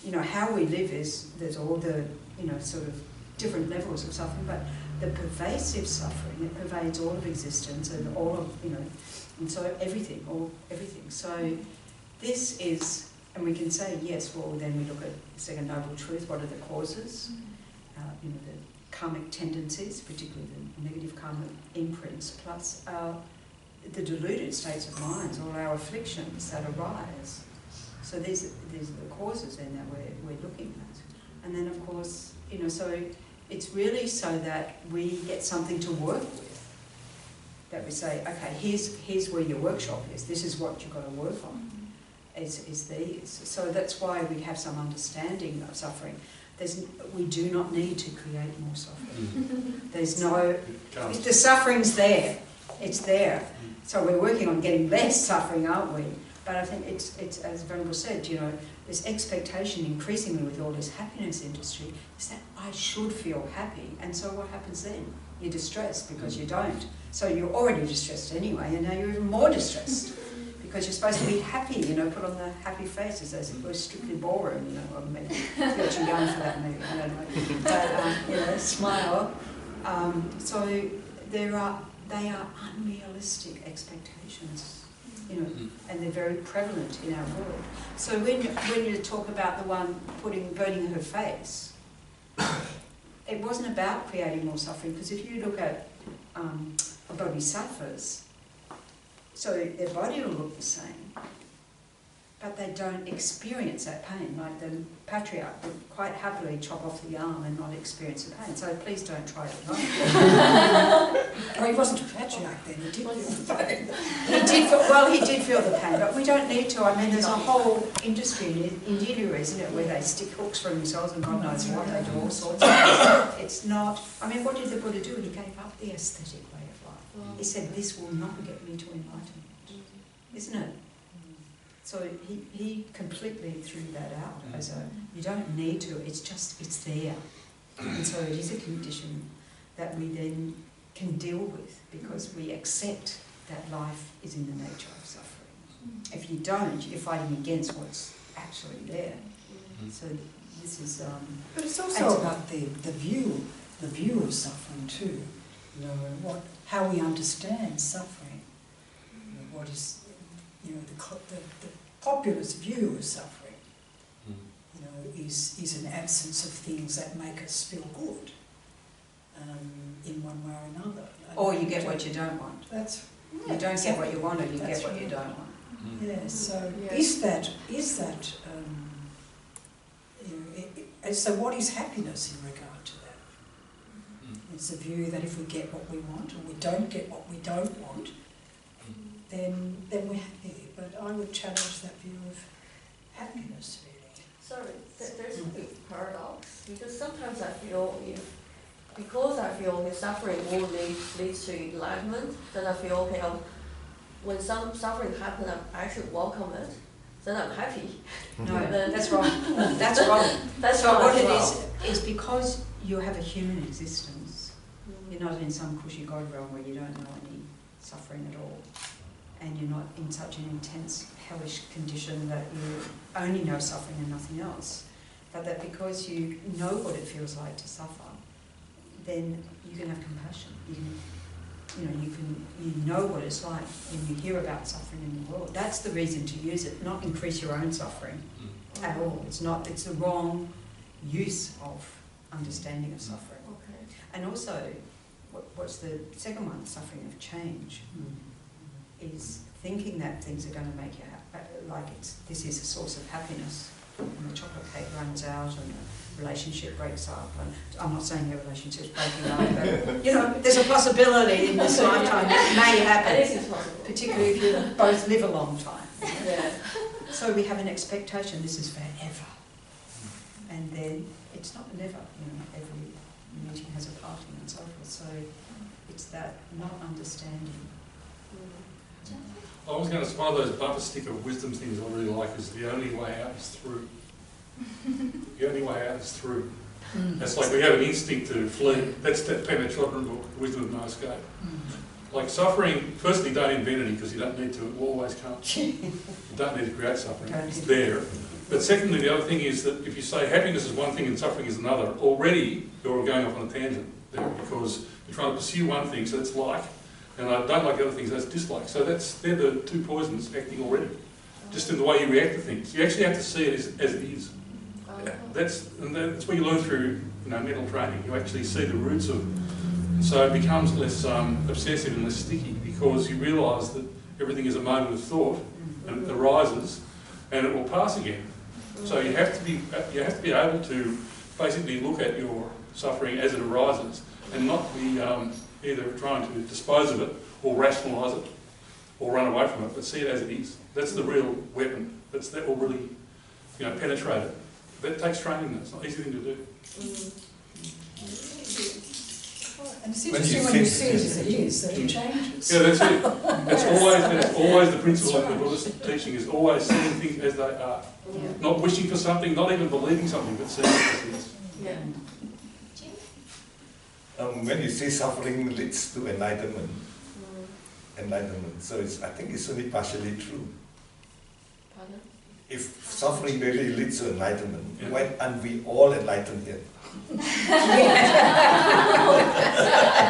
You know, how we live is, there's all the, you know, sort of different levels of suffering, but the pervasive suffering, it pervades all of existence and all of, you know, and so everything. So this is, and we can say, yes, well, then we look at the Second Noble Truth, what are the causes? You know, the karmic tendencies, particularly the negative karmic imprints, plus the deluded states of minds, all our afflictions that arise. So these are the causes then that we're looking at. And then, of course, you know, so it's really so that we get something to work with. That we say, okay, here's where your workshop is. This is what you've got to work on. is these. So that's why we have some understanding of suffering. We do not need to create more suffering. There's no, the suffering's there. It's there. So we're working on getting less suffering, aren't we? But I think it's as Venerable said, you know, this expectation increasingly with all this happiness industry is that I should feel happy. And so what happens then? You're distressed because you don't. So you're already distressed anyway, and now you're even more distressed because you're supposed to be happy, you know, put on the happy faces as it was Strictly Ballroom, you know, or maybe you're actually going for that maybe, I don't know. But, you know, smile. So they are unrealistic expectations. You know, and they're very prevalent in our world. So when you talk about the one burning her face, it wasn't about creating more suffering, because if you look at bodhisattvas, so their body will look the same, but they don't experience that pain. Like the patriarch would quite happily chop off the arm and not experience the pain. So please don't try it at home. Oh, he wasn't a patriarch then, he did feel the pain. He did feel the pain, but we don't need to. I mean, there's a whole industry in India, isn't it, where they stick hooks for themselves and God knows what, they do all sorts of things. It's not, I mean, what did the Buddha do? He gave up the aesthetic way of life. He said, this will not get me to enlightenment, isn't it? So he completely threw that out as you don't need to, it's there. And so it is a condition that we then can deal with because we accept that life is in the nature of suffering. If you don't, you're fighting against what's actually there. So this is... but it's also about the view of suffering too. You know, how we understand suffering. You know, what is... You know, the populist view of suffering, you know, is an absence of things that make us feel good in one way or another. Or you get what you don't want. That's you don't get what you want, or you get what you don't want. Yeah. So is that you know, so what is happiness in regard to that? It's a view that if we get what we want, or we don't get what we don't want, then we're happy. But I would challenge that view of happiness, really. Sorry, there's a big paradox, because sometimes I feel because I feel the suffering will lead to enlightenment, then I feel, okay, when some suffering happens, I should welcome it, then I'm happy. No, that's wrong. That's wrong. So what it is because you have a human existence. You're not in some cushy God realm where you don't know any suffering at all. And you're not in such an intense, hellish condition that you only know suffering and nothing else. But that because you know what it feels like to suffer, then you can have compassion. You know what it's like when you hear about suffering in the world. That's the reason to use it, not increase your own suffering at all. It's the wrong use of understanding of suffering. Okay. And also, what's the second one? Suffering of change. Is thinking that things are going to make you happy, like this is a source of happiness, and the chocolate cake runs out and the relationship breaks up. And I'm not saying your relationship's breaking up, but you know, there's a possibility in this lifetime it may happen, particularly if you both live a long time. Yeah. So we have an expectation this is forever, and then it's not never. You know, every meeting has a parting and so forth. So it's that not understanding. I was going to say, one of those bumper sticker wisdom things I really like is the only way out is through. The only way out is through. It's like we have an instinct to flee. That's that Pema Chodron book, Wisdom of No Escape. Like suffering, firstly, don't invent any because you don't need to, it will always come. You don't need to create suffering, it's there. But secondly, the other thing is that if you say happiness is one thing and suffering is another, already you're going off on a tangent there because you're trying to pursue one thing, so it's like, and I don't like the other things, that's dislike. So they're the two poisons acting already, just in the way you react to things. You actually have to see it as it is. That's what you learn through mental training. You actually see the roots of, so it becomes less obsessive and less sticky because you realise that everything is a moment of thought and it arises and it will pass again. So you have to be able to basically look at your suffering as it arises and not be either trying to dispose of it or rationalise it or run away from it, but see it as it is. That's the real weapon. That will really, penetrate it. That takes training. That's not an easy thing to do. And it's interesting when you see it as it is, that it changes. Yeah, that's it. It's always the principle of the Buddhist teaching is always seeing things as they are. Yeah. Not wishing for something, not even believing something, but seeing it as it is. Yeah. When you say suffering leads to enlightenment, so I think it's only partially true. Pardon? If suffering really leads to enlightenment, Yeah. why aren't we all enlightened yet?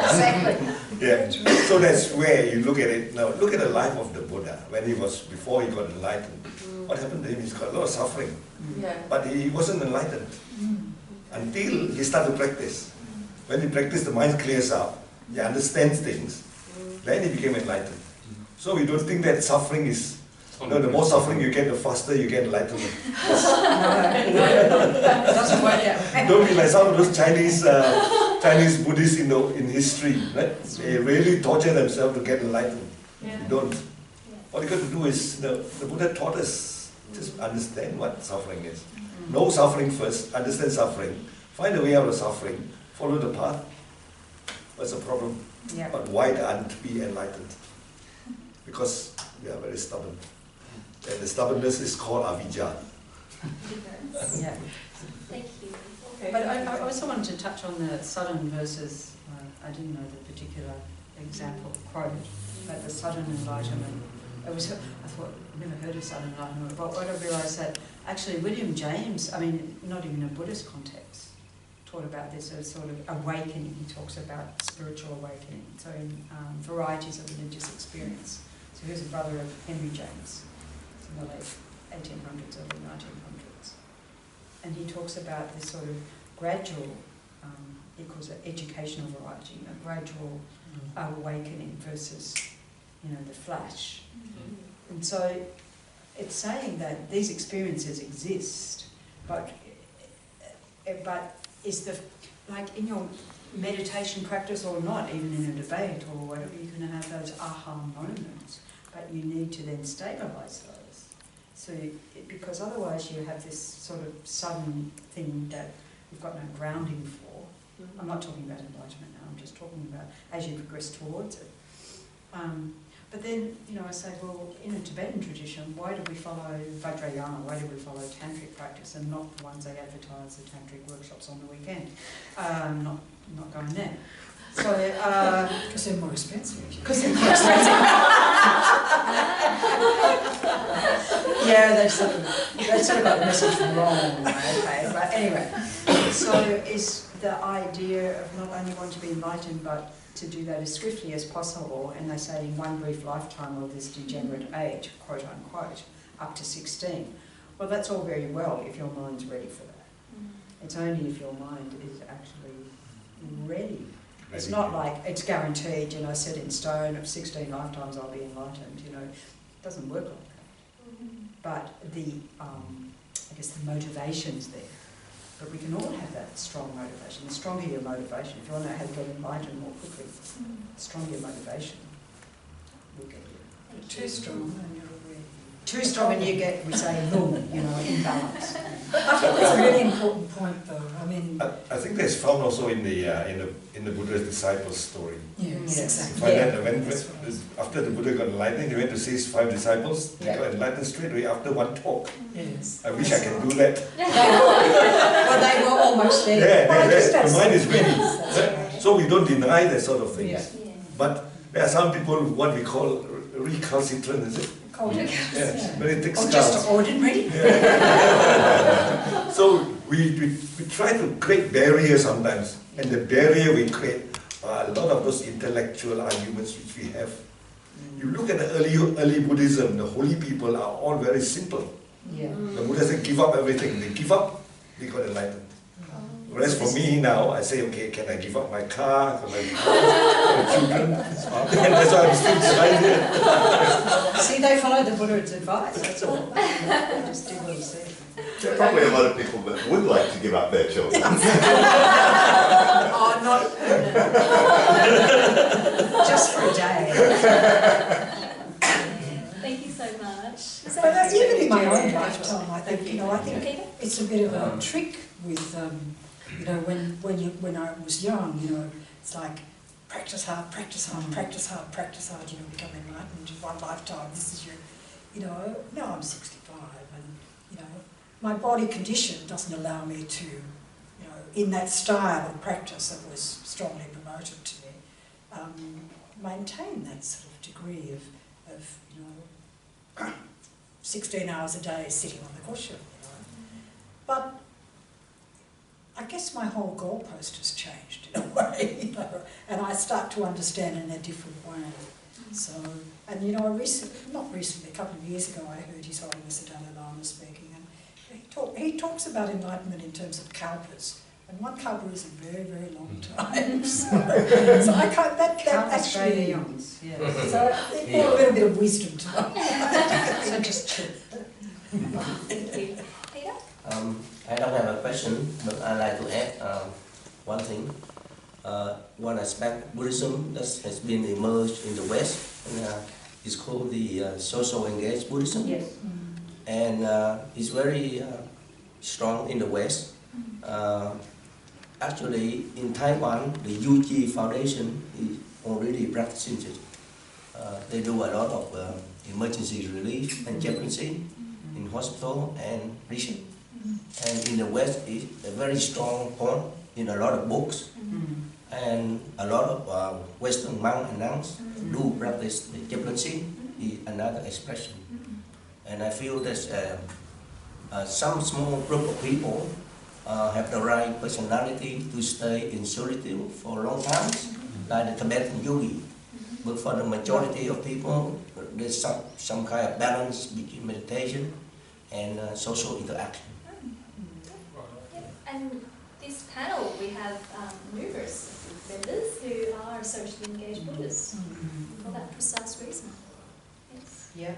Exactly. Yeah. So that's where you look at it. Now look at the life of the Buddha before he got enlightened. What happened to him? He's got a lot of suffering, Yeah. but he wasn't enlightened until he started to practice. When he practiced, the mind clears up, he understands things, then he became enlightened. So we don't think that suffering is, the more suffering you get, the faster you get enlightenment. It doesn't work that way. Don't be like some of those Chinese Buddhists in history, right? They really torture themselves to get enlightened. Yeah. You don't. What you got to do is, the Buddha taught us, just understand what suffering is. Know suffering first, understand suffering, find a way out of suffering, follow the path. That's a problem. Yeah. But why aren't we enlightened? Because we are very stubborn. And the stubbornness is called avijja. Yeah. Thank you. Okay. But I also wanted to touch on the sudden versus, I didn't know the particular example quote, but the sudden enlightenment. I thought, I've never heard of sudden enlightenment, but what I realised that actually William James, I mean, not even in a Buddhist context, taught about this as sort of awakening. He talks about spiritual awakening, so in varieties of religious experience. So he was a brother of Henry James, in the late 1800s, early 1900s. And he talks about this sort of gradual, he calls it educational variety, a gradual awakening versus, the flash. And so it's saying that these experiences exist, but is like in your meditation practice or not, even in a debate or whatever, you're going to have those aha moments, but you need to then stabilise those. So, because otherwise you have this sort of sudden thing that you've got no grounding for. I'm not talking about enlightenment now, I'm just talking about as you progress towards it. But then, I say, well, in a Tibetan tradition, why do we follow Vajrayana? Why do we follow tantric practice and not the ones they advertise, the tantric workshops on the weekend? Not going there. So, Because they're more expensive. because they're more expensive. Yeah, they sort of got the message wrong, okay. But anyway, so is the idea of not only wanting to be enlightened, but to do that as swiftly as possible, and they say in one brief lifetime of this degenerate age, quote unquote, up to 16. Well, that's all very well if your mind's ready for that. It's only if your mind is actually ready. It's not like it's guaranteed, set in stone, of 16 lifetimes I'll be enlightened, it doesn't work like that. But the, I guess the motivation's there. But we can all have that strong motivation. The stronger your motivation, if you want to know how to get enlightened more quickly, the stronger your motivation will get you. Too strong and you're already... Too strong and you get, we say, lung, imbalance. I think that's a really important point though. I mean... I think that's found also in the Buddha's disciples story. Yes, exactly. Find that when after the Buddha got enlightened, he went to see his 5 disciples. They got enlightened straight away after one talk. Yes. I wish I can do that. Well, they were almost there. Yeah, the mind is ready. That's right. So we don't deny that sort of things. Yeah. But there are some people, what we call recalcitrant, is it? Yes, very thick Or skulls. just ordinary. So we try to create barriers sometimes, and the barrier we create are a lot of those intellectual arguments which we have. You look at the early Buddhism, the holy people are all very simple. Yeah. The Buddha said give up everything. They give up, they got enlightened. Whereas for me now, I say, okay, can I give up my car, can I give up my children? And that's why I'm still trying here. See, they followed the Buddha's advice, that's all. They just did what he said. There are probably a lot of people that would like to give up their children. Oh, not permanent. Just for a day. Thank you so much. Is But that even in my own Jerry? lifetime, I think, you know, I think Peter? it's a bit of a trick with, you know, when I was young, you know, it's like practice hard, practice hard, practice hard, practice hard, you know, become enlightened in one lifetime. This is your, you know, now I'm 65 and, you know, my body condition doesn't allow me to, you know, in that style of practice that was strongly promoted to me, maintain that sort of degree of you know, 16 hours a day sitting on the cushion, you know. But I guess my whole goalpost has changed in a way, you know, and I start to understand in a different way. So, and you know, not recently, a couple of years ago, I heard His Holiness the Dalai Lama speaking, and he talks about enlightenment in terms of kalpas. And one kalpa is a very, very long time. So I can't, that actually, yeah. so it brought a little bit of wisdom to me. So just chill. Thank you. Peter? I don't have a question, but I'd like to add one thing. One aspect Buddhism that has been emerged in the West, and it's called the social engaged Buddhism. Yes. And it's very strong in the West. Actually, in Taiwan, the UG Foundation is already practicing it. They do a lot of emergency relief and chaplaincy in hospital and prison. And in the West, it's a very strong point in a lot of books. And a lot of Western monks and nuns do practice the chaplaincy, is another expression. And I feel that some small group of people have the right personality to stay in solitude for a long time, like the Tibetan yogi. But for the majority of people, there's some kind of balance between meditation and social interaction. And this panel, we have numerous members who are socially engaged Buddhists for that precise reason. Yes. Yeah,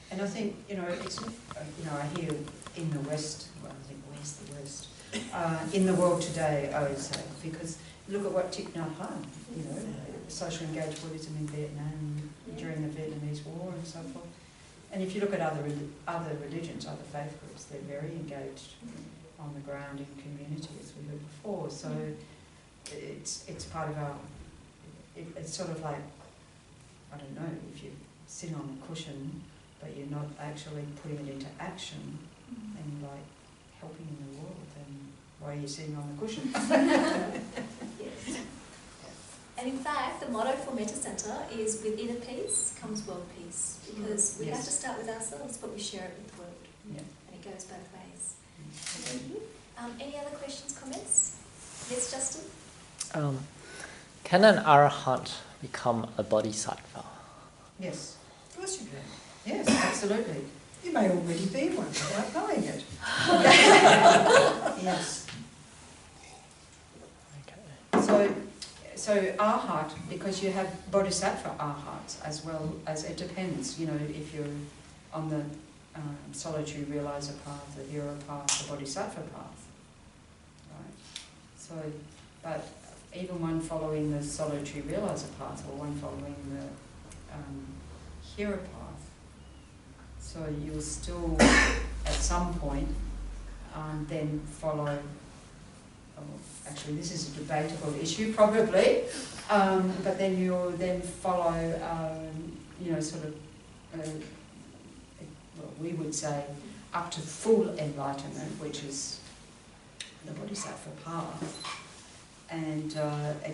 and I think, you know, it's, you know, I hear in the West, well, I think where's the West? In the world today, I would say, because look at what Thich Nhat Hanh, you know, social engaged Buddhism in Vietnam during the Vietnamese War and so forth. And if you look at other religions, other faith groups, they're very engaged on the ground in community, as we heard before. So it's part of our, it's sort of like, I don't know, if you sit on a cushion, but you're not actually putting it into action and like helping in the world, then why are you sitting on the cushion? Yes. And in fact, the motto for Metta Centre is with inner peace comes world peace, because we have to start with ourselves, but we share it with the world. Yeah. And it goes both ways. Thank you. Any other questions, comments? Yes, Justin? Can an arahant become a bodhisattva? Yes. Of course you can. Yes, absolutely. You may already be one without knowing it. Yes. Okay. So arhat, because you have bodhisattva arhats as well as, it depends, you know, if you're on the solitary realizer path, the hero path, the bodhisattva path, right? So, but even one following the solitary realizer path or one following the hero path, so you'll still at some point then follow. Actually, this is a debatable issue, probably, but then you'll then follow, you know, sort of, well, we would say up to full enlightenment, which is the bodhisattva path, and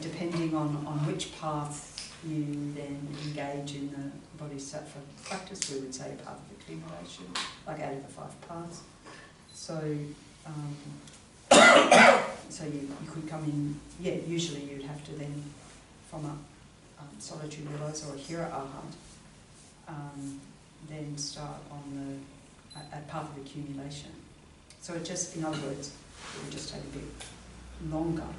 depending on which path you then engage in the bodhisattva practice, we would say a path of accumulation, like out of the 5 paths. So. So you could come in, yeah, usually you'd have to then, from a solitary realizer or a hero arhat, then start on a path of accumulation. So it just, in other words, it would just take a bit longer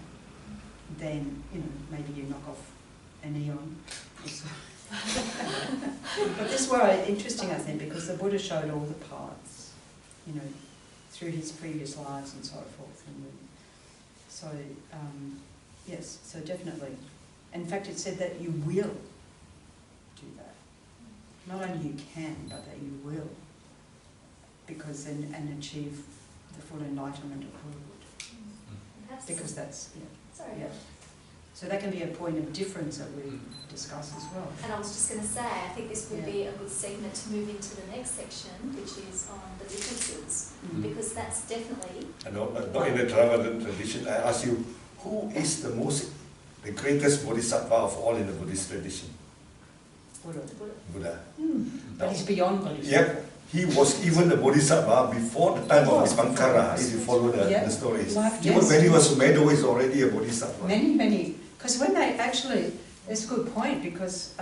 than, you know, maybe you knock off an eon. But this was interesting, I think, because the Buddha showed all the paths, you know, through his previous lives and so forth. And so, yes, so definitely. In fact, it said that you will do that. not only you can, but that you will, because and achieve the full enlightenment of Buddhahood. Perhaps- Because that's, Sorry. yeah. So that can be a point of difference that we discuss as well. And I was just going to say, I think this would Yeah. be a good segment to move into the next section, which is on the differences, because that's definitely And not in the Theravada tradition. I ask you, who is the greatest bodhisattva of all in the Buddhist tradition? Buddha. Buddha. But he's beyond bodhisattva. Yeah, he was even the bodhisattva before the time of Apankara, if you follow the stories. Even when he was Meadow, he's already a bodhisattva. Many, because when they actually, it's a good point, because,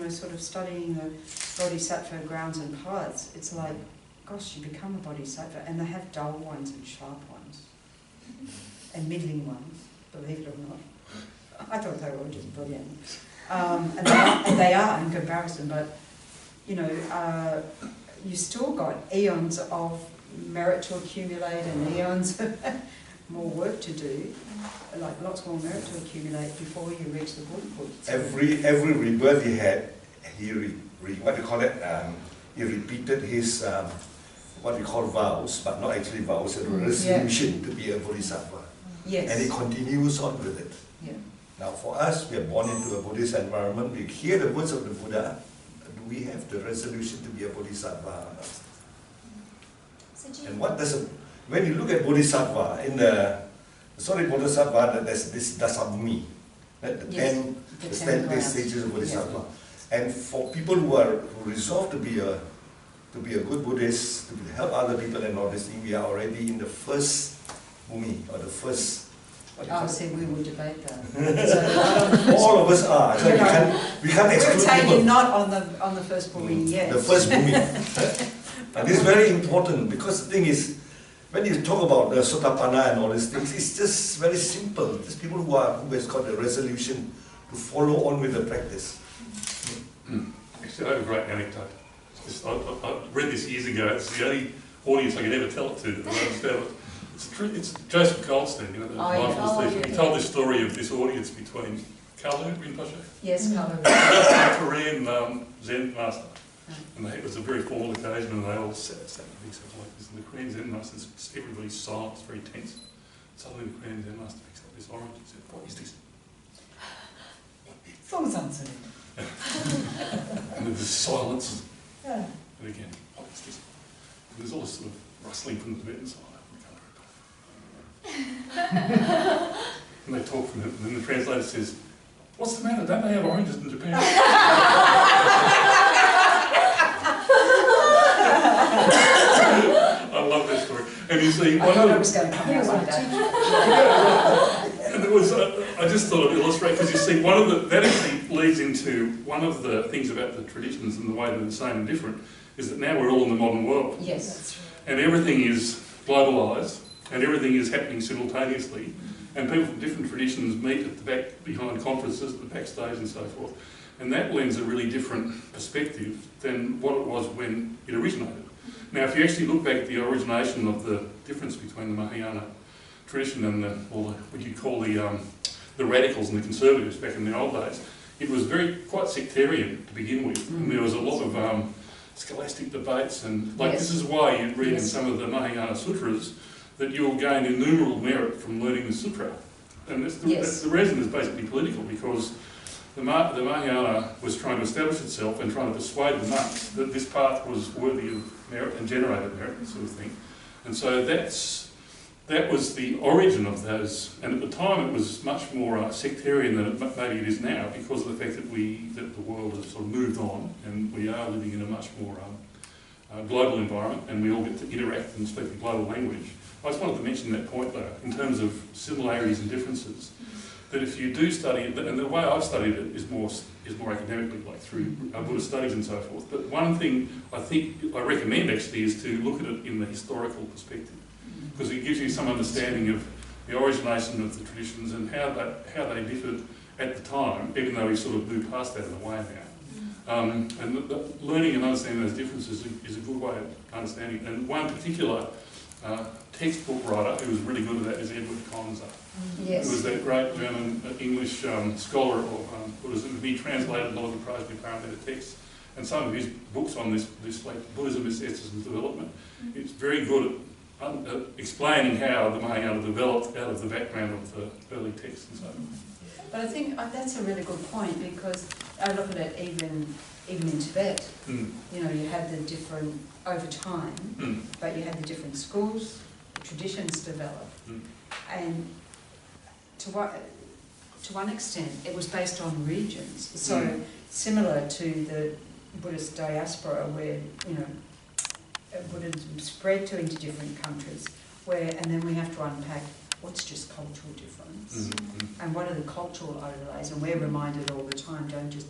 sort of studying the bodhisattva grounds and paths, it's like, gosh, you become a bodhisattva, and they have dull ones and sharp ones, and middling ones, believe it or not. I thought they were all just brilliant. And they are in comparison, but, you still got eons of merit to accumulate and eons of more work to do, like lots more merit to accumulate before you reach the Buddhahood. Every rebirth he had, he repeated his what we call vows, but not actually vows, a resolution to be a bodhisattva. Yes. And he continues on with it. Yeah. Now for us, we are born into a Buddhist environment, we hear the words of the Buddha, do we have the resolution to be a bodhisattva? And what does when you look at bodhisattva, in the bodhisattva, there's this dasabhumi, the 10 stages of bodhisattva. Yeah. And for people who resolve to be a good Buddhist, to help other people and all this thing, we are already in the first bhumi, or the first. I said we will debate that. So all of us are. So we can't exclude we're taking people. not on the first bhumi yet. The first bhumi. And this is very important, because the thing is, when you talk about the sotapanna and all these things, it's just very simple. Just people who has got the resolution to follow on with the practice. Actually, I have a great anecdote. I read this years ago. It's the only audience I could ever tell it to that would understand it. It's Joseph Goldstein, the mindfulness teacher. He told this story of this audience between Kalu Rinpoche, yes, Kalu, a Korean Zen master. And it was a very formal occasion, and they all sat in big circle like this. And the Korean Zen master, everybody's silent, it's very tense. Suddenly the Korean Zen master picks up this orange and said, "What is this?" And there was silence. Yeah. And again, "What is this?" And there's all this sort of rustling from the Tibetan side. And they talk from it, and then the translator says, "What's the matter? Don't they have oranges in Japan?" I love that story. And you see, I thought it was going to come out like that. And it was, I just thought I'd illustrate, because you see, that actually leads into one of the things about the traditions and the way they're the same and different, is that now we're all in the modern world. Yes, that's right. And everything is globalised, and everything is happening simultaneously, and people from different traditions meet at the back, behind conferences, at the backstage and so forth. And that lends a really different perspective than what it was when it originated. Now, if you actually look back at the origination of the difference between the Mahayana tradition and what you call the radicals and the conservatives back in the old days, it was quite sectarian to begin with, and there was a lot of scholastic debates, and this is why you read in some of the Mahayana sutras that you will gain innumerable merit from learning the sutra. And the reason is basically political, because the Mahayana was trying to establish itself and trying to persuade the monks that this path was worthy of merit and generated merit, sort of thing. And so that was the origin of those. And at the time it was much more sectarian than maybe it is now, because of the fact that the world has sort of moved on and we are living in a much more global environment, and we all get to interact and speak a global language. I just wanted to mention that point though, in terms of similarities and differences, that if you do study it, and the way I've studied it is more academically, like through Buddhist studies and so forth, but one thing I recommend actually is to look at it in the historical perspective, because it gives you some understanding of the origination of the traditions and how they differed at the time, even though we sort of moved past that in a way now. And learning and understanding those differences is a good way of understanding it. And one particular textbook writer who was really good at that is Edward Conzer. Yes. Who was that great German English scholar of Buddhism. He translated a lot of the Prajnaparamita texts and some of his books on this like Buddhism, its essence and development, it's very good at explaining how the Mahayana developed out of the background of the early texts and so on. But I think that's a really good point, because I look at it even in Tibet. You know, you had the different, over time, but you had the different schools, traditions develop. And to one extent, it was based on regions. So similar to the Buddhist diaspora, where, you know, Buddhism spread into different countries, and then we have to unpack what's just cultural difference, and what are the cultural overlays, and we're reminded all the time, don't just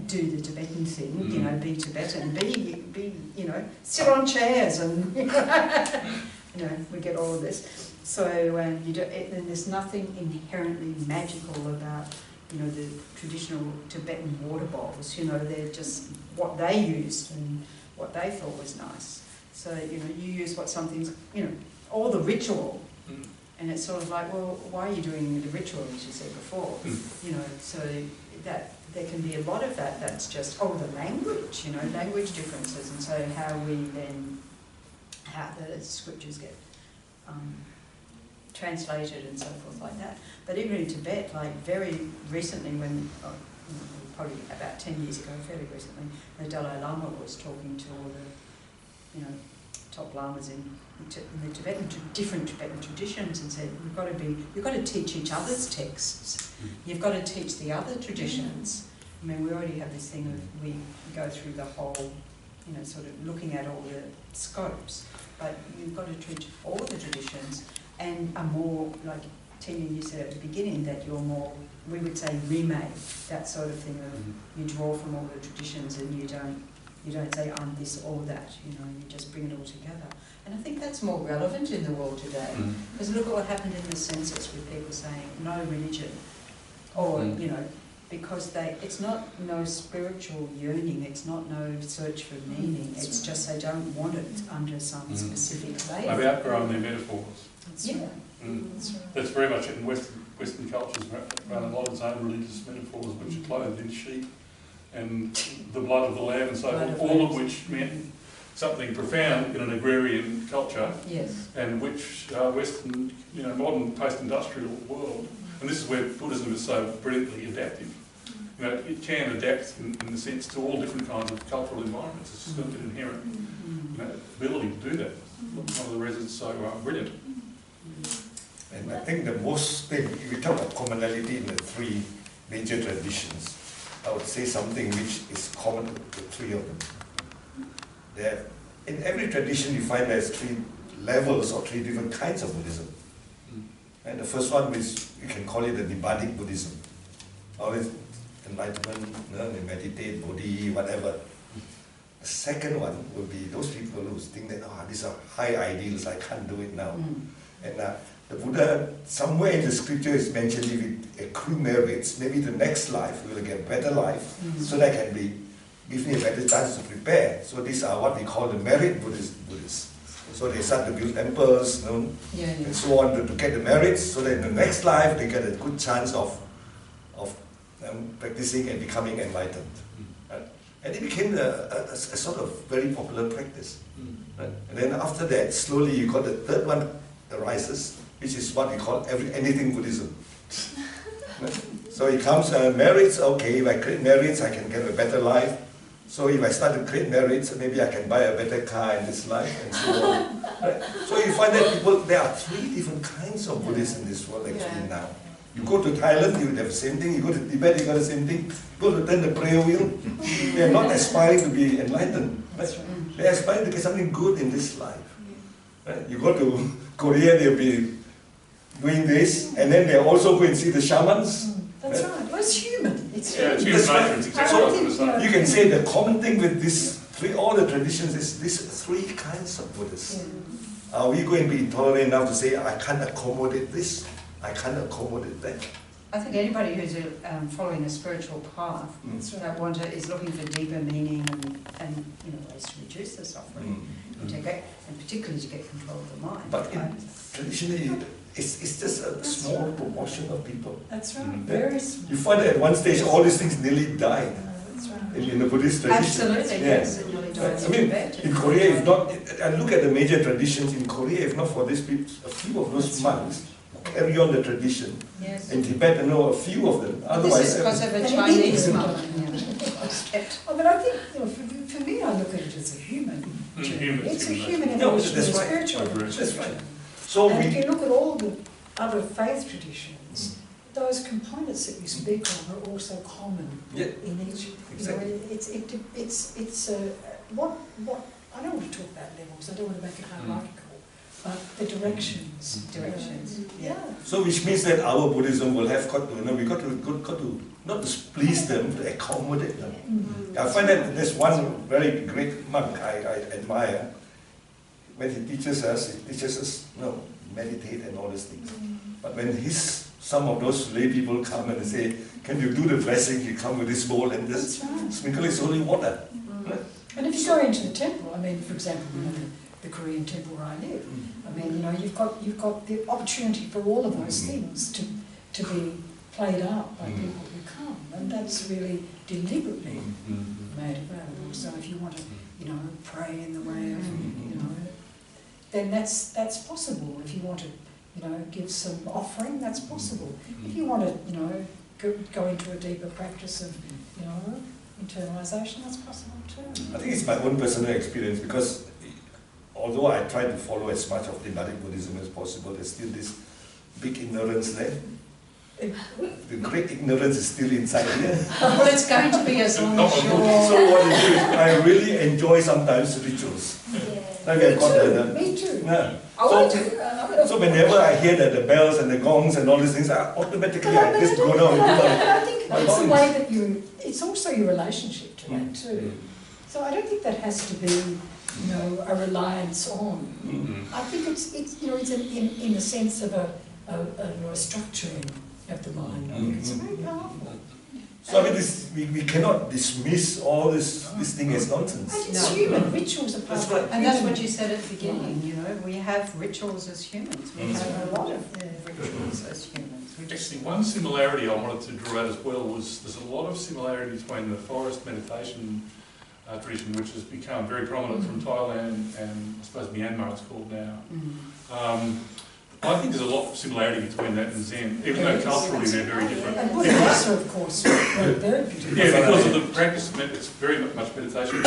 do the Tibetan thing, you know, be Tibetan, be you know, sit on chairs, and you know, we get all of this. So and there's nothing inherently magical about, you know, the traditional Tibetan water bowls. You know, they're just what they used and what they thought was nice. So, you know, you use what something's, you know, all the ritual, and it's sort of like, well, why are you doing the ritual, as you said before? You know, so that there can be a lot of that. That's just, the language, you know, language differences, and so how the scriptures get translated and so forth like that. But even in Tibet, like very recently, when probably about 10 years ago, fairly recently, the Dalai Lama was talking to all the, you know, top lamas in the Tibetan, different Tibetan traditions, and said, you've got to teach each other's texts. You've got to teach the other traditions. I mean, we already have this thing of we go through the whole, you know, sort of looking at all the scopes, but you've got to teach all the traditions, and are more like Tina, you said at the beginning that you're more, we would say, remade, that sort of thing of you draw from all the traditions, and you don't say I'm this or that, you know, you just bring it all together. And I think that's more relevant in the world today, because look at what happened in the census with people saying no religion, or you know, because it's not no spiritual yearning, it's not no search for meaning, it's just they don't want it under some specific label. They've outgrown their metaphors. That's right. That's right. That's very much in Western cultures, around a lot of its own religious metaphors, which are clothed in sheep and the blood of the lamb and so forth, all of which meant something profound in an agrarian culture, and which Western, you know, modern post-industrial world, and this is where Buddhism is so brilliantly adaptive. You know, it can adapt in the sense to all different kinds of cultural environments. It's just got an inherent, you know, ability to do that. One of the reasons it's so brilliant. And I think the most thing, if we talk about commonality in the three major traditions, I would say something which is common to the three of them. In every tradition you find there's three levels or three different kinds of Buddhism. And the first one, which you can call it the Nibbanic Buddhism. Always enlightenment, you know, they meditate, Bodhi, whatever. The second one would be those people who think that, these are high ideals, I can't do it now. And the Buddha, somewhere in the scripture is mentioned, if it accrue merits, maybe the next life will get a better life, so that can give me a better chance to prepare. So these are what we call the merit Buddhists. So they start to build temples, you know, and so on to get the merits, so that in the next life they get a good chance of practicing and becoming enlightened. And it became a sort of very popular practice. Right? And then after that, slowly you got the third one arises, which is what we call anything Buddhism. So it comes, merits, okay, if I create merits, I can get a better life. So if I start to create merits, maybe I can buy a better car in this life, and so on. Right? So you find that there are three different kinds of Buddhists in this world actually now. You go to Thailand, you have the same thing. You go to Tibet, you got the same thing. You go to turn the prayer wheel, they are not aspiring to be enlightened. Right? They are aspiring to get something good in this life. Right? You go to Korea, they'll be doing this, and then they also go and see the shamans. That's right. Well, it's human. It's human nature. It's exactly what I was going to say. You can say the common thing with all the traditions is these three kinds of Buddhists. Are we going to be intolerant enough to say, I can't accommodate this, I can't accommodate that? I think anybody who's following a spiritual path that is looking for deeper meaning and you know, ways to reduce the suffering, and particularly to get control of the mind. But traditionally, it's just a small proportion of people. That's right. Very small. You find that at one stage all these things nearly died. That's right. in the Buddhist tradition. Absolutely, yes. It really dives I mean, into Tibet. in Korea, if not, and look at the major traditions in Korea, if not for these people, a few of those monks who carry on the tradition. Yes. In Tibet, I know a few of them. Otherwise, This is because of a And Chinese it is. monk. Oh, but I think, for me, I look at it as a human journey. Human, It's a human. human No, evolution, that's a right. spiritual I agree. evolution. That's right. So And if we, you look at all the other faith traditions, those components that you speak of are also common Yeah, in each. exactly. You know, what I don't want to talk about levels. I don't want to make it hierarchical, but the directions. Directions, Yeah. so which means that our Buddhism will have got to, we got to not to please them, to accommodate them. Mm. I find that there's one very great monk I admire. When he teaches us, meditate and all these things. But when some of those lay people come and say, can you do the blessing? You come with this bowl and just That's right. sprinkle his holy water. And if you go into the temple, I mean, for example, you know, the Korean temple where I live, I mean, you know, you've got the opportunity for all of those things to be played out by people who come, and that's really deliberately made available. So if you want to, you know, pray in the way of, you know, then that's possible. If you want to, you know, give some offering, that's possible. If you want to, you know, go into a deeper practice of, you know, internalisation, that's possible too. I think it's my own personal experience because although I try to follow as much of Tibetan Buddhism as possible, there's still this big ignorance there. The great ignorance is still inside here. Well, it's going to be as long as you're... So what I do is I really enjoy sometimes rituals. Like I've got Me too. yeah. I want to. So whenever I hear the bells and the gongs and all these things, I automatically I just go down and do But I think my it's the bowings. way that it's also your relationship to that too. So I don't think that has to be, you know, a reliance on. I think it's you know, it's in the sense of a structuring of the mind. I think it's very powerful. So I mean, we cannot dismiss all this thing as nonsense. And it's human. Rituals are part That's of right. it. And that's what you said at the beginning, you know, we have rituals as humans. We have a lot of rituals as humans. We just, Actually, one similarity I wanted to draw out as well was there's a lot of similarity between the forest meditation tradition, which has become very prominent from Thailand and I suppose Myanmar it's called now. I think there's a lot of similarity between that and Zen, even though culturally they're very different. And Buddha, of course, very beautiful. Yeah, because of the practice, it's very much meditation,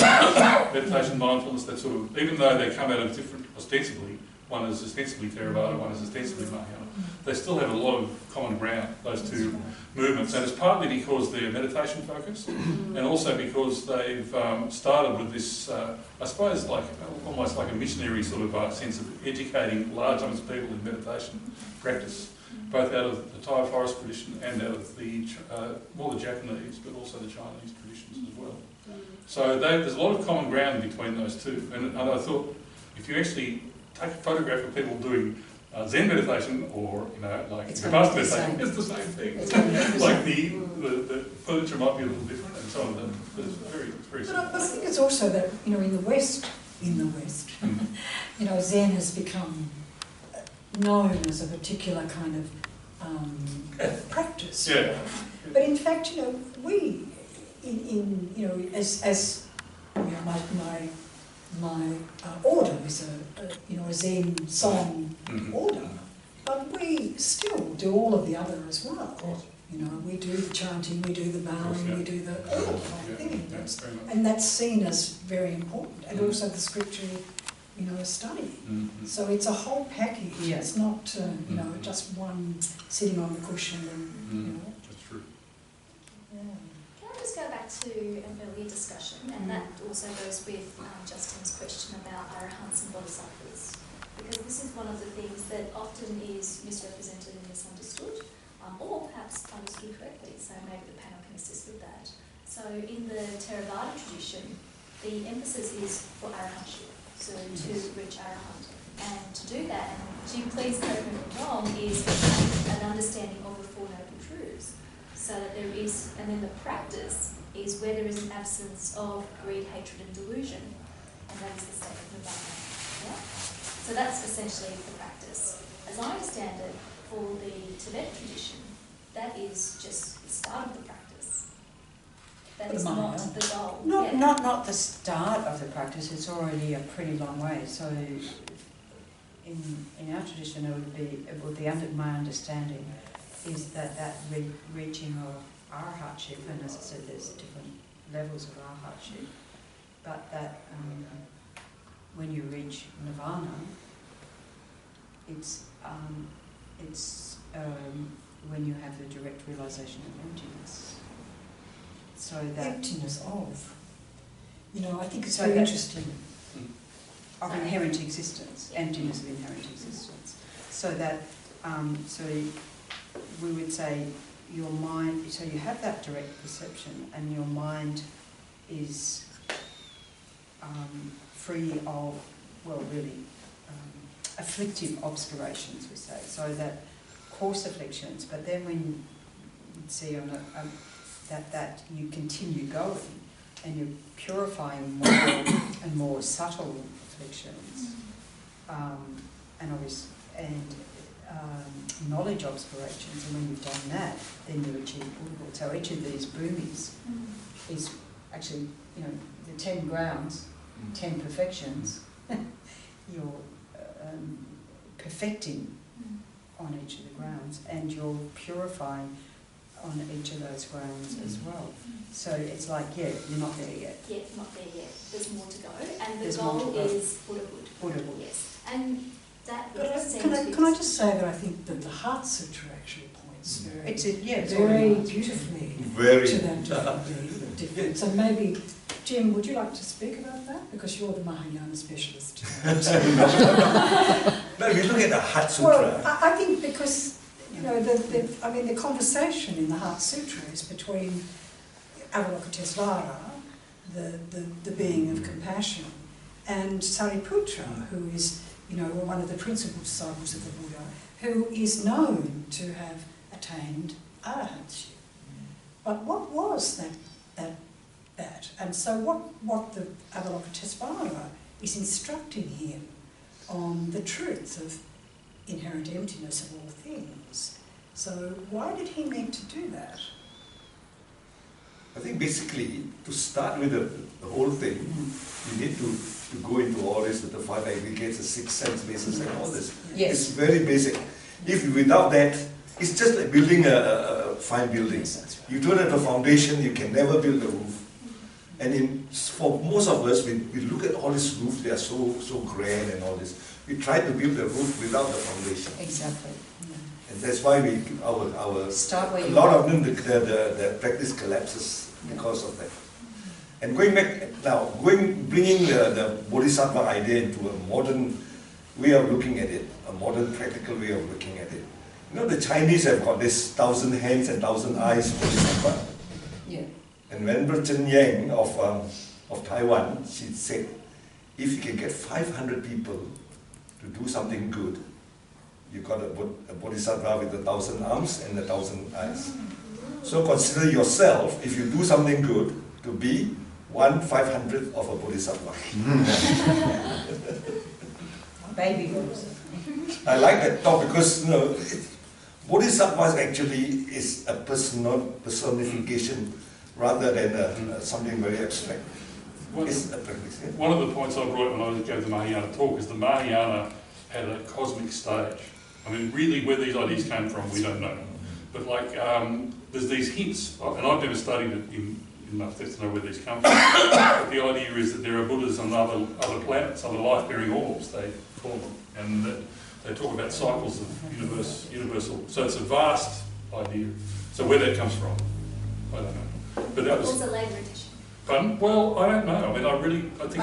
mindfulness, that sort of, even though they come out of different, ostensibly, one is ostensibly Theravada, one is ostensibly Mahayana, they still have a lot of common ground, those two movements, and it's partly because they're meditation focused, and also because they've started with this, I suppose, like almost like a missionary sort of sense of educating large numbers of people in meditation practice, both out of the Thai forest tradition and out of the more the Japanese, but also the Chinese traditions as well. So there's a lot of common ground between those two, and I thought if you actually take a photograph of people doing Zen meditation or, you know, like Vipassana meditation, it's the same thing. Like the furniture might be a little different and so on, but it's very But similar. I think it's also that, you know, in the West, you know, Zen has become known as a particular kind of practice. Yeah. But in fact, you know, we, in you know, as you know, my order is a Zen song order, but we still do all of the other as well. You know, we do the chanting, we do the bowing, we do all the whole thing, and that's seen as very important, and also the scripture, you know, study. So it's a whole package. Yeah. It's not you know, just one sitting on the cushion and you know. That's true. Yeah. Can I just go back to an earlier discussion, and that also goes with Justin's question about arahants and bodhisattvas, because this is one of the things that often is misrepresented and misunderstood, or perhaps understood correctly, so maybe the panel can assist with that. So in the Theravada tradition, the emphasis is for arahantship, so to reach arahant. And to do that, and Jim, please correct me if I'm wrong, is an understanding of the Four Noble Truths. So that there is, and then the practice is where there is an absence of greed, hatred and delusion, and that is the state of nirvana. Yeah? So that's essentially the practice. As I understand it, for the Tibetan tradition, that is just the start of the practice. That The is not Mahayana. the goal. Not, Yeah. not the start of the practice, it's already a pretty long way. So in our tradition, my understanding is that reaching of arhatship, and as I said, there's different levels of arhatship, but that when you reach nirvana, it's when you have the direct realization of emptiness. So that Emptiness of. You know, I think it's So very that- interesting. of inherent existence, emptiness of inherent existence. So that, so we would say your mind, so you have that direct perception and your mind is free of, well, really, afflictive obscurations, we say. So that coarse afflictions, but then when you see on that you continue going and you're purifying more and more subtle afflictions, and obviously, knowledge obscurations, and when you've done that, then you achieve Buddhahood. So each of these bhumis is actually, you know, the 10 grounds, 10 perfections, you're perfecting on each of the grounds, and you're purifying on each of those grounds as well. So it's like, yeah, you're not there yet. Yeah, not there yet. There's more to go, and the There's more goal to go. is Buddhahood. Buddhahood. Yes, and that But seems can to I, be can I just say that I think that the Heart Sutra actually points very, It's it's very all beautifully Very. to that difference. And maybe, Jim, would you like to speak about that? Because you're the Mahayana specialist. Now, we look at the Heart Sutra. Well, I think because, you know, the conversation in the Heart Sutra is between Avalokitesvara, the being of compassion, and Sariputra, who is, you know, one of the principal disciples of the Buddha, who is known to have attained arhatship. But what was that? And so what the Avalokitesvara is instructing him on the truth of inherent emptiness of all things. So why did he need to do that? I think basically, to start with the whole thing, you need to go into all this with the 5 aggregates, the 6 sense bases and all this. Yes. It's very basic. If without that, it's just like building a fine building. Yes, that's right. You don't have a foundation, you can never build a roof. And for most of us, we look at all these roofs, they are so grand and all this. We try to build a roof without the foundation. Exactly. And that's why Start where a you lot are. of them, the practice collapses because of that. And going back now, bringing the Bodhisattva idea into a modern way of looking at it, a modern practical way of looking at it. You know, the Chinese have got this 1,000 hands and 1,000 eyes Bodhisattva. Yeah. And Venerable Chen Yang of Taiwan, she said, if you can get 500 people to do something good, you got a Bodhisattva with 1,000 arms and 1,000 eyes. So consider yourself, if you do something good, to be 1/500th of a Bodhisattva. Baby Bodhisattva. I like that thought because, you know, Bodhisattva actually is a personification rather than something very abstract. It's a practice. Yeah? One of the points I brought when I gave the Mahayana talk is the Mahayana had a cosmic stage. I mean, really where these ideas came from, we don't know. But like, there's these hints, and I've never studied it enough to know where these come from. But the idea is that there are Buddhas on other planets, other life-bearing orbs, they call them, and that they talk about cycles of universal. So it's a vast idea. So where that comes from, I don't know. But that was. Also later edition. Pardon? Well, I don't know. I mean, I think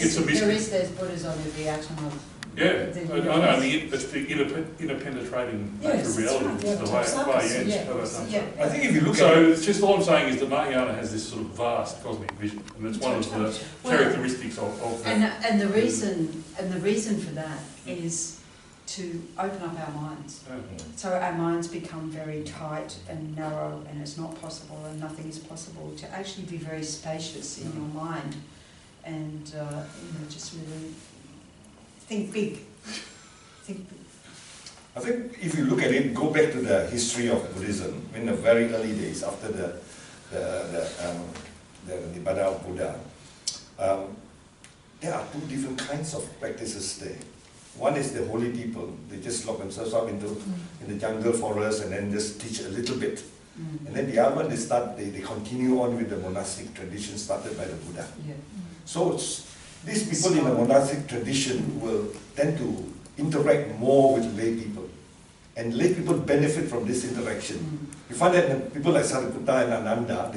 it's a mystery. There's Buddhas on every atom of Yeah, I know. It's the inner penetrating Yes, nature of reality. that's right. It's the way Yeah. I think if you look So at it, it's just all I'm saying is that Mahayana has this sort of vast cosmic vision, and it's one of the characteristics of that. and the reason for that is to open up our minds. So our minds become very tight and narrow, and it's not possible, and nothing is possible. To actually be very spacious in your mind, and just really think big. Think big. I think if you look at it, go back to the history of Buddhism in the very early days after the the Nibbana of Buddha, there are two different kinds of practices there. One is the holy people. They just lock themselves up in the jungle forest and then just teach a little bit. And then the other one, they continue on with the monastic tradition started by the Buddha. Yeah. So these people in the monastic tradition will tend to interact more with lay people. And lay people benefit from this interaction. You find that people like Sariputta and Ananda,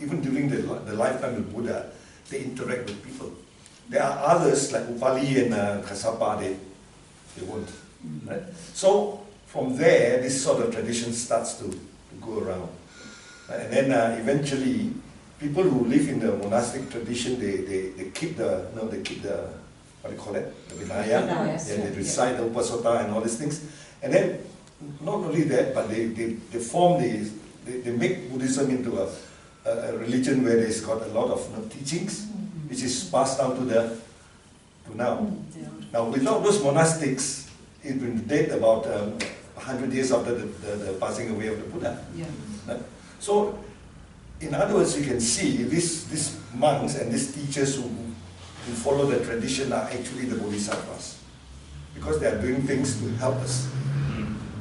even during the lifetime of Buddha, they interact with people. There are others like Upali and Kassapa, they won't. Right? So from there, this sort of tradition starts to go around. Right? And then eventually, people who live in the monastic tradition, they keep the, what do you call it? The Vinaya. They recite the Upasota and all these things. And then, not only that, but they make Buddhism into a religion where it's got a lot of teachings, which is passed down to now. Now, without those monastics, it will date about 100 years after the passing away of the Buddha. Right? So, in other words, you can see these monks and these teachers who follow the tradition are actually the bodhisattvas, because they are doing things to help us.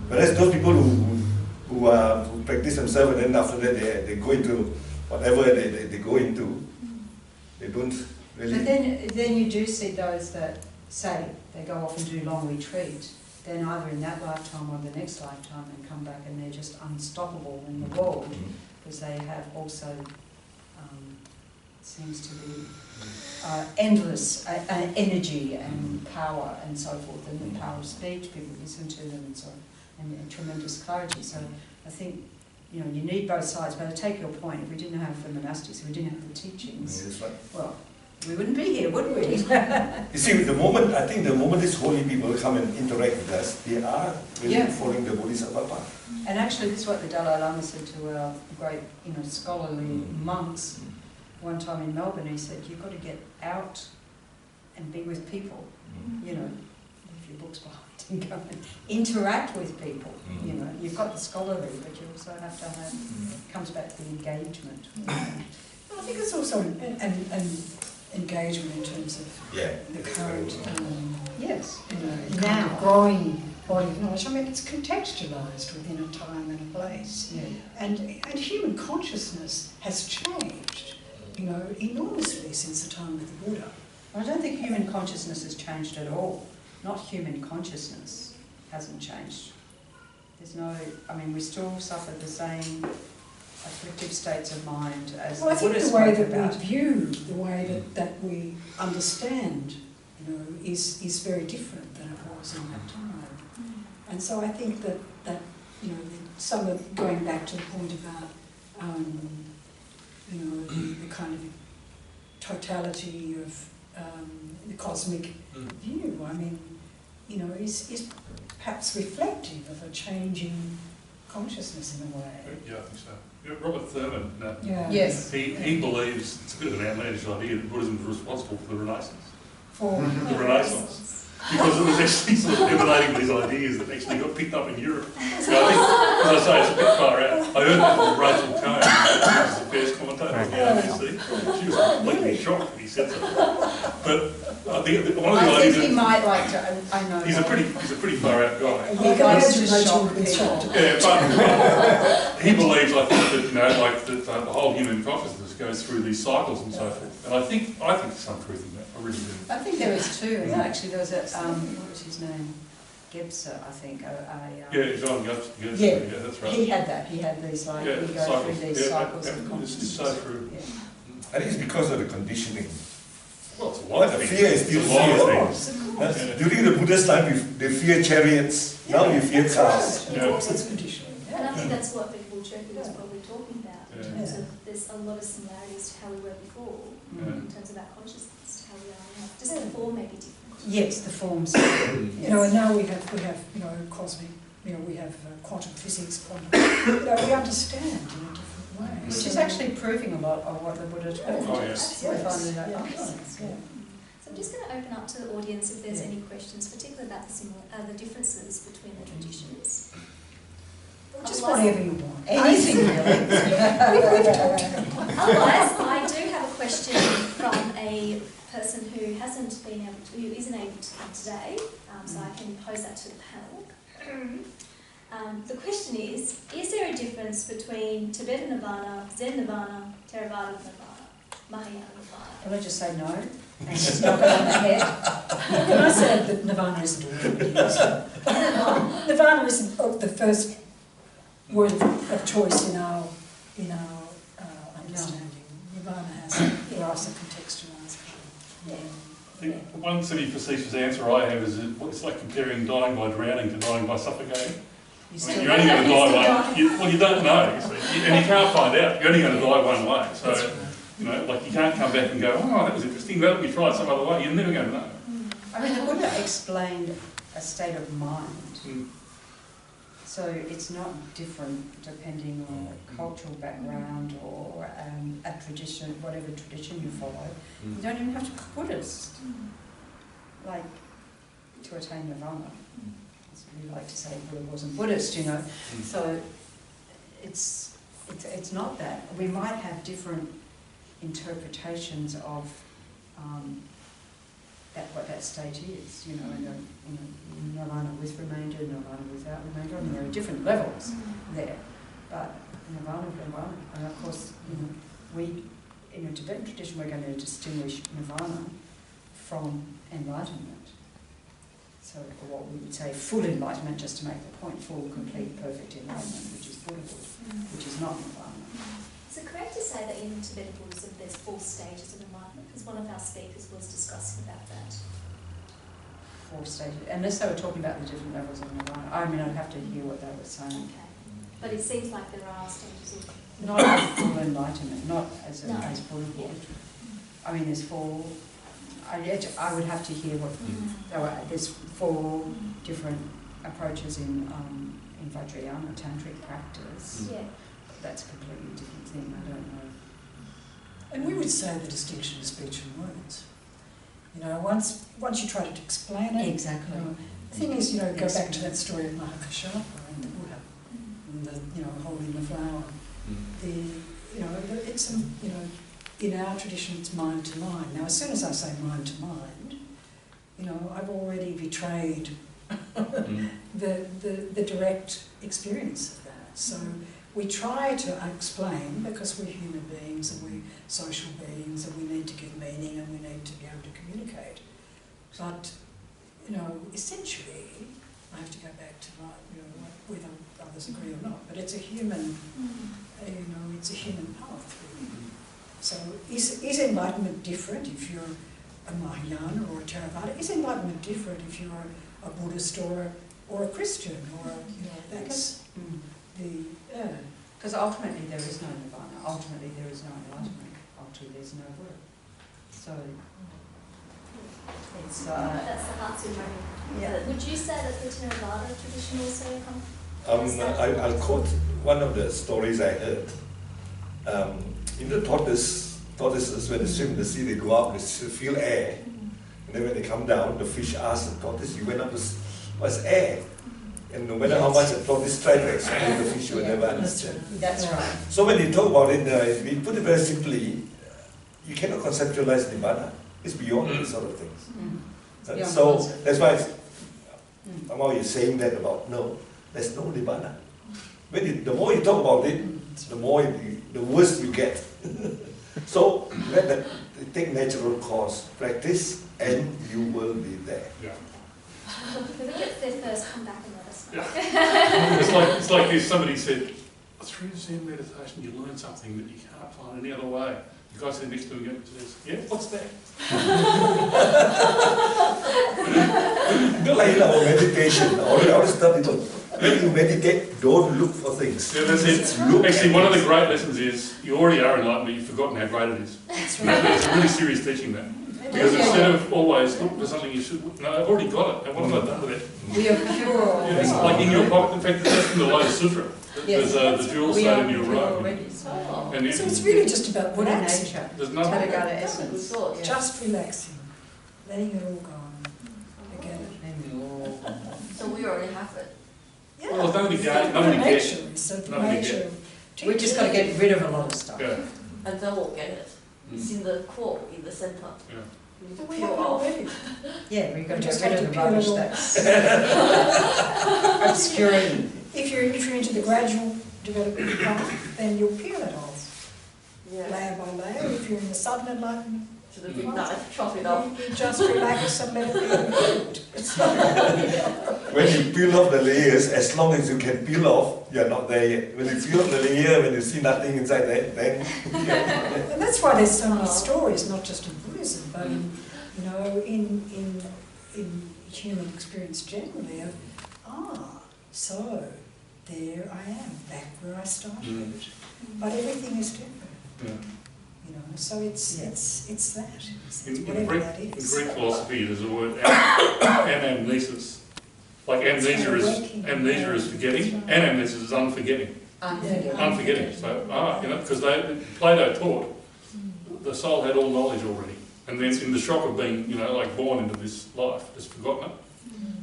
Whereas those people who practice themselves and then after that they go into whatever they go into, they don't really... But then you do see those that say they go off and do long retreat, then either in that lifetime or the next lifetime and come back and they're just unstoppable in the world, because they have also, seems to be endless energy and power and so forth, and the power of speech, people listen to them and so on, and tremendous clarity. So I think, you need both sides, but I take your point, if we didn't have the monastics, if we didn't have the teachings, well, we wouldn't be here, would we? You see, I think the moment these holy people come and interact with us, they are really following the Bodhisattva path. And actually, this is what the Dalai Lama said to our great, scholarly monks one time in Melbourne. He said, you've got to get out and be with people, leave your books behind and go and interact with people. You've got the scholarly, but you also have to have, comes back to the engagement. I think it's also an engagement in terms of the current, now growing body of knowledge. I mean, it's contextualised within a time and a place, and human consciousness has changed, enormously since the time of the Buddha. I don't think human consciousness has changed at all. Not human consciousness hasn't changed. There's no, we still suffer the same afflictive states of mind as I think Buddha the way spoke that about. we view, the way that we understand, is very different than it was in that time. And so I think that some of, going back to the point about, the kind of totality of the cosmic view, is perhaps reflective of a changing consciousness in a way. Yeah, I think so. Robert Thurman, Yes. he believes, it's a bit of an outlandish idea, that Buddhism was responsible for the Renaissance. For the Renaissance. Because it was actually sort of emanating these ideas that actually got picked up in Europe. So I think, as I say, it's a bit far out. I heard that from Rachel Cohn, who was the first commentator on the ABC. She was completely shocked when he said so. But I think one of the ideas... he might like to, I know. He's a pretty far out guy. He goes to shock. Yeah, but he believes, I think, that the whole human consciousness goes through these cycles and so forth. And I think there's some truth in that. I really do. I think there is too. Actually, there was a what was his name? Gebser, I think. John Gebser. Yeah, that's right. He had that. He had these we go through these cycles of consciousness. It's so true. I think it's because of the conditioning. Well, it's a lot of fear is still fear. During the Buddha's time, they fear chariots. Now we fear cars. Of course, it's conditioning. And I think that's what Bhikkhu Cherokee was probably talking about. In terms of, there's a lot of similarities to how we were before, in terms of our consciousness, to how we are now. Just the form may be different. Yes, the forms. And now we have cosmic. We have quantum physics. We understand in a different way. Which is actually proving a lot of what the Buddha taught. Oh, yes. We're finding that out. So I'm just going to open up to the audience if there's any questions, particularly about the differences between the traditions. Just whatever you want. Anything really. Otherwise, I question from a person who isn't able to come today, so I can pose that to the panel. The question is there a difference between Tibetan Nirvana, Zen Nirvana, Theravada Nirvana, Mahayana Nirvana? Can I just say no? And just knock it on the head? Can I say that Nirvana isn't a word we use? Nirvana isn't the first word of choice in our understanding. Nirvana has for us a contextualised kind of. I think one semi-facetious answer I have is it's like comparing dying by drowning to dying by suffocating. I mean, you're only going to die you don't know, you see, and you can't find out. You're only going to die one way. So, you know, like you can't come back and go, oh, that was interesting, why don't we try it some other way? You're never going to know. I mean, the Buddha explained a state of mind. So it's not different depending on a cultural background or a tradition, whatever tradition you follow. You don't even have to be Buddhist, like to attain nirvana. We like to say Buddha wasn't Buddhist, you know. So it's not that. We might have different interpretations of what that state is, you know, nirvana with remainder, nirvana without remainder. I mean, there are different levels there, but nirvana. And of course, you know, we in a Tibetan tradition we're going to distinguish nirvana from enlightenment. So what we would say full enlightenment, just to make the point, full, complete, perfect enlightenment, which is Buddhahood, which is not nirvana. Is it correct to say that in Tibetan Buddhism there's 4 stages of enlightenment? Because one of our speakers was discussing about that. 4 stages, unless they were talking about the different levels of nirvana. I mean, I'd have to hear what they were saying. Okay. But it seems like there are stages of... Not full enlightenment, not as Buddha would. I mean, there's 4... I would have to hear what there's 4 different approaches in Vajrayana tantric practice. Yeah. That's a completely different thing. I don't know. And we would say the distinction is speech and words. You know, once you try to explain it. Exactly. You know, the thing is, you know, go back to that story of Mahakashapa and the Buddha, and the holding the flower. It's in our tradition, it's mind to mind. Now, as soon as I say mind to mind, you know, I've already betrayed the direct experience of that. So we try to explain, because we're human beings and we're social beings and we need to give meaning and we need to be able to communicate. But, you know, essentially, I have to go back to whether others agree or not, but it's a human, it's a human path, really. So is enlightenment different if you're a Mahayana or a Theravada? Is enlightenment different if you're a Buddhist or a Christian or that's because ultimately there is no nirvana. Ultimately there is no enlightenment. Ultimately there's no Buddha. So it's that's the Hatsumari. yeah. Would you say that the Theravada tradition also comes? I'll quote one of the stories I heard. In the tortoises, when they swim in the sea, they go up, they feel air. And then when they come down, the fish ask the tortoise, you went up, what's air? And no matter how much the tortoise tries to explain, the fish will never understand. That's right. So when you talk about it, we put it very simply, you cannot conceptualize Nibbana. It's beyond these sort of things. So that's why somehow you're saying that about, no, there's no Nibbana. The more you talk about it, the worse you get. So let that take natural course, practice, and you will be there. Yeah. When we get there first, come back and let us know. Yeah. It's like if somebody said, through Zen meditation you learn something that you can't find any other way. The guy sitting next to him says, yeah, what's that? Like our meditation, all the stuff, when you meditate, don't look for things. Yeah, that's it. Actually, one of the great lessons is you already are enlightened, but you've forgotten how great it is. That's right. It's a really serious teaching that. Because instead of always look for something you should, no, I've already got it, and what have I done with it? We are pure. Yeah, it's like in your pocket. In fact, that's in the Lotus Sutra. There's the jewel state in your robe. So it's really just about relaxing. There's nothing. Tathagata essence. Just relaxing, letting it all go. Again. So we already have it. Yeah. Well, there's nobody get. So the Nobody nature. We just got to get rid of a lot of stuff. Yeah. And then we'll get it. It's in the core, in the center. Yeah. You need to We peel have it off. already. Yeah, we've got We to just get rid have of to the peel rubbish it all. that's obscuring. If you're into the gradual development path, then you'll peel it off, Yeah. layer by layer. If you're in the sudden enlightenment, To the big knife, chop it off. you just relax and let it be peeled. It's not When you peel off the layers, as long as you can peel off, you're not there yet. When you peel off the layer, when you see nothing inside there, then And that's why there's so many stories, not just in Buddhism, but in, you know, in human experience generally of, so there I am, back where I started. But everything is different. Yeah. You know, so it's that. It's In whatever Greek, that in is. Greek philosophy, there's a word anamnesis. Like amnesia is forgetting, anamnesis is unforgetting. Unforgetting. So, you know, because Plato taught the soul had all knowledge already, and then in the shock of being, you know, like born into this life, has forgotten it.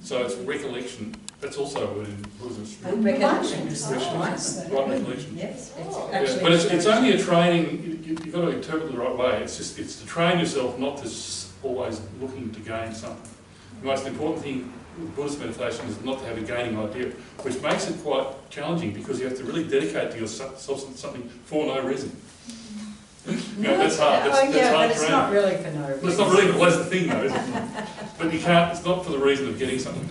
So it's recollection. That's also a word in Buddhism. Recollection. Right, recollection. Yes, it's Yeah, actually. but it's only a training. You've got to interpret it the right way. It's to train yourself not to always looking to gain something. The most important thing with Buddhist meditation is not to have a gaining idea, which makes it quite challenging because you have to really dedicate to yourself something for no reason. You know, that's hard. That's but hard it's training. not really for no reason. It's not really, well, that's the thing though, isn't it? But you can't, it's not for the reason of getting something.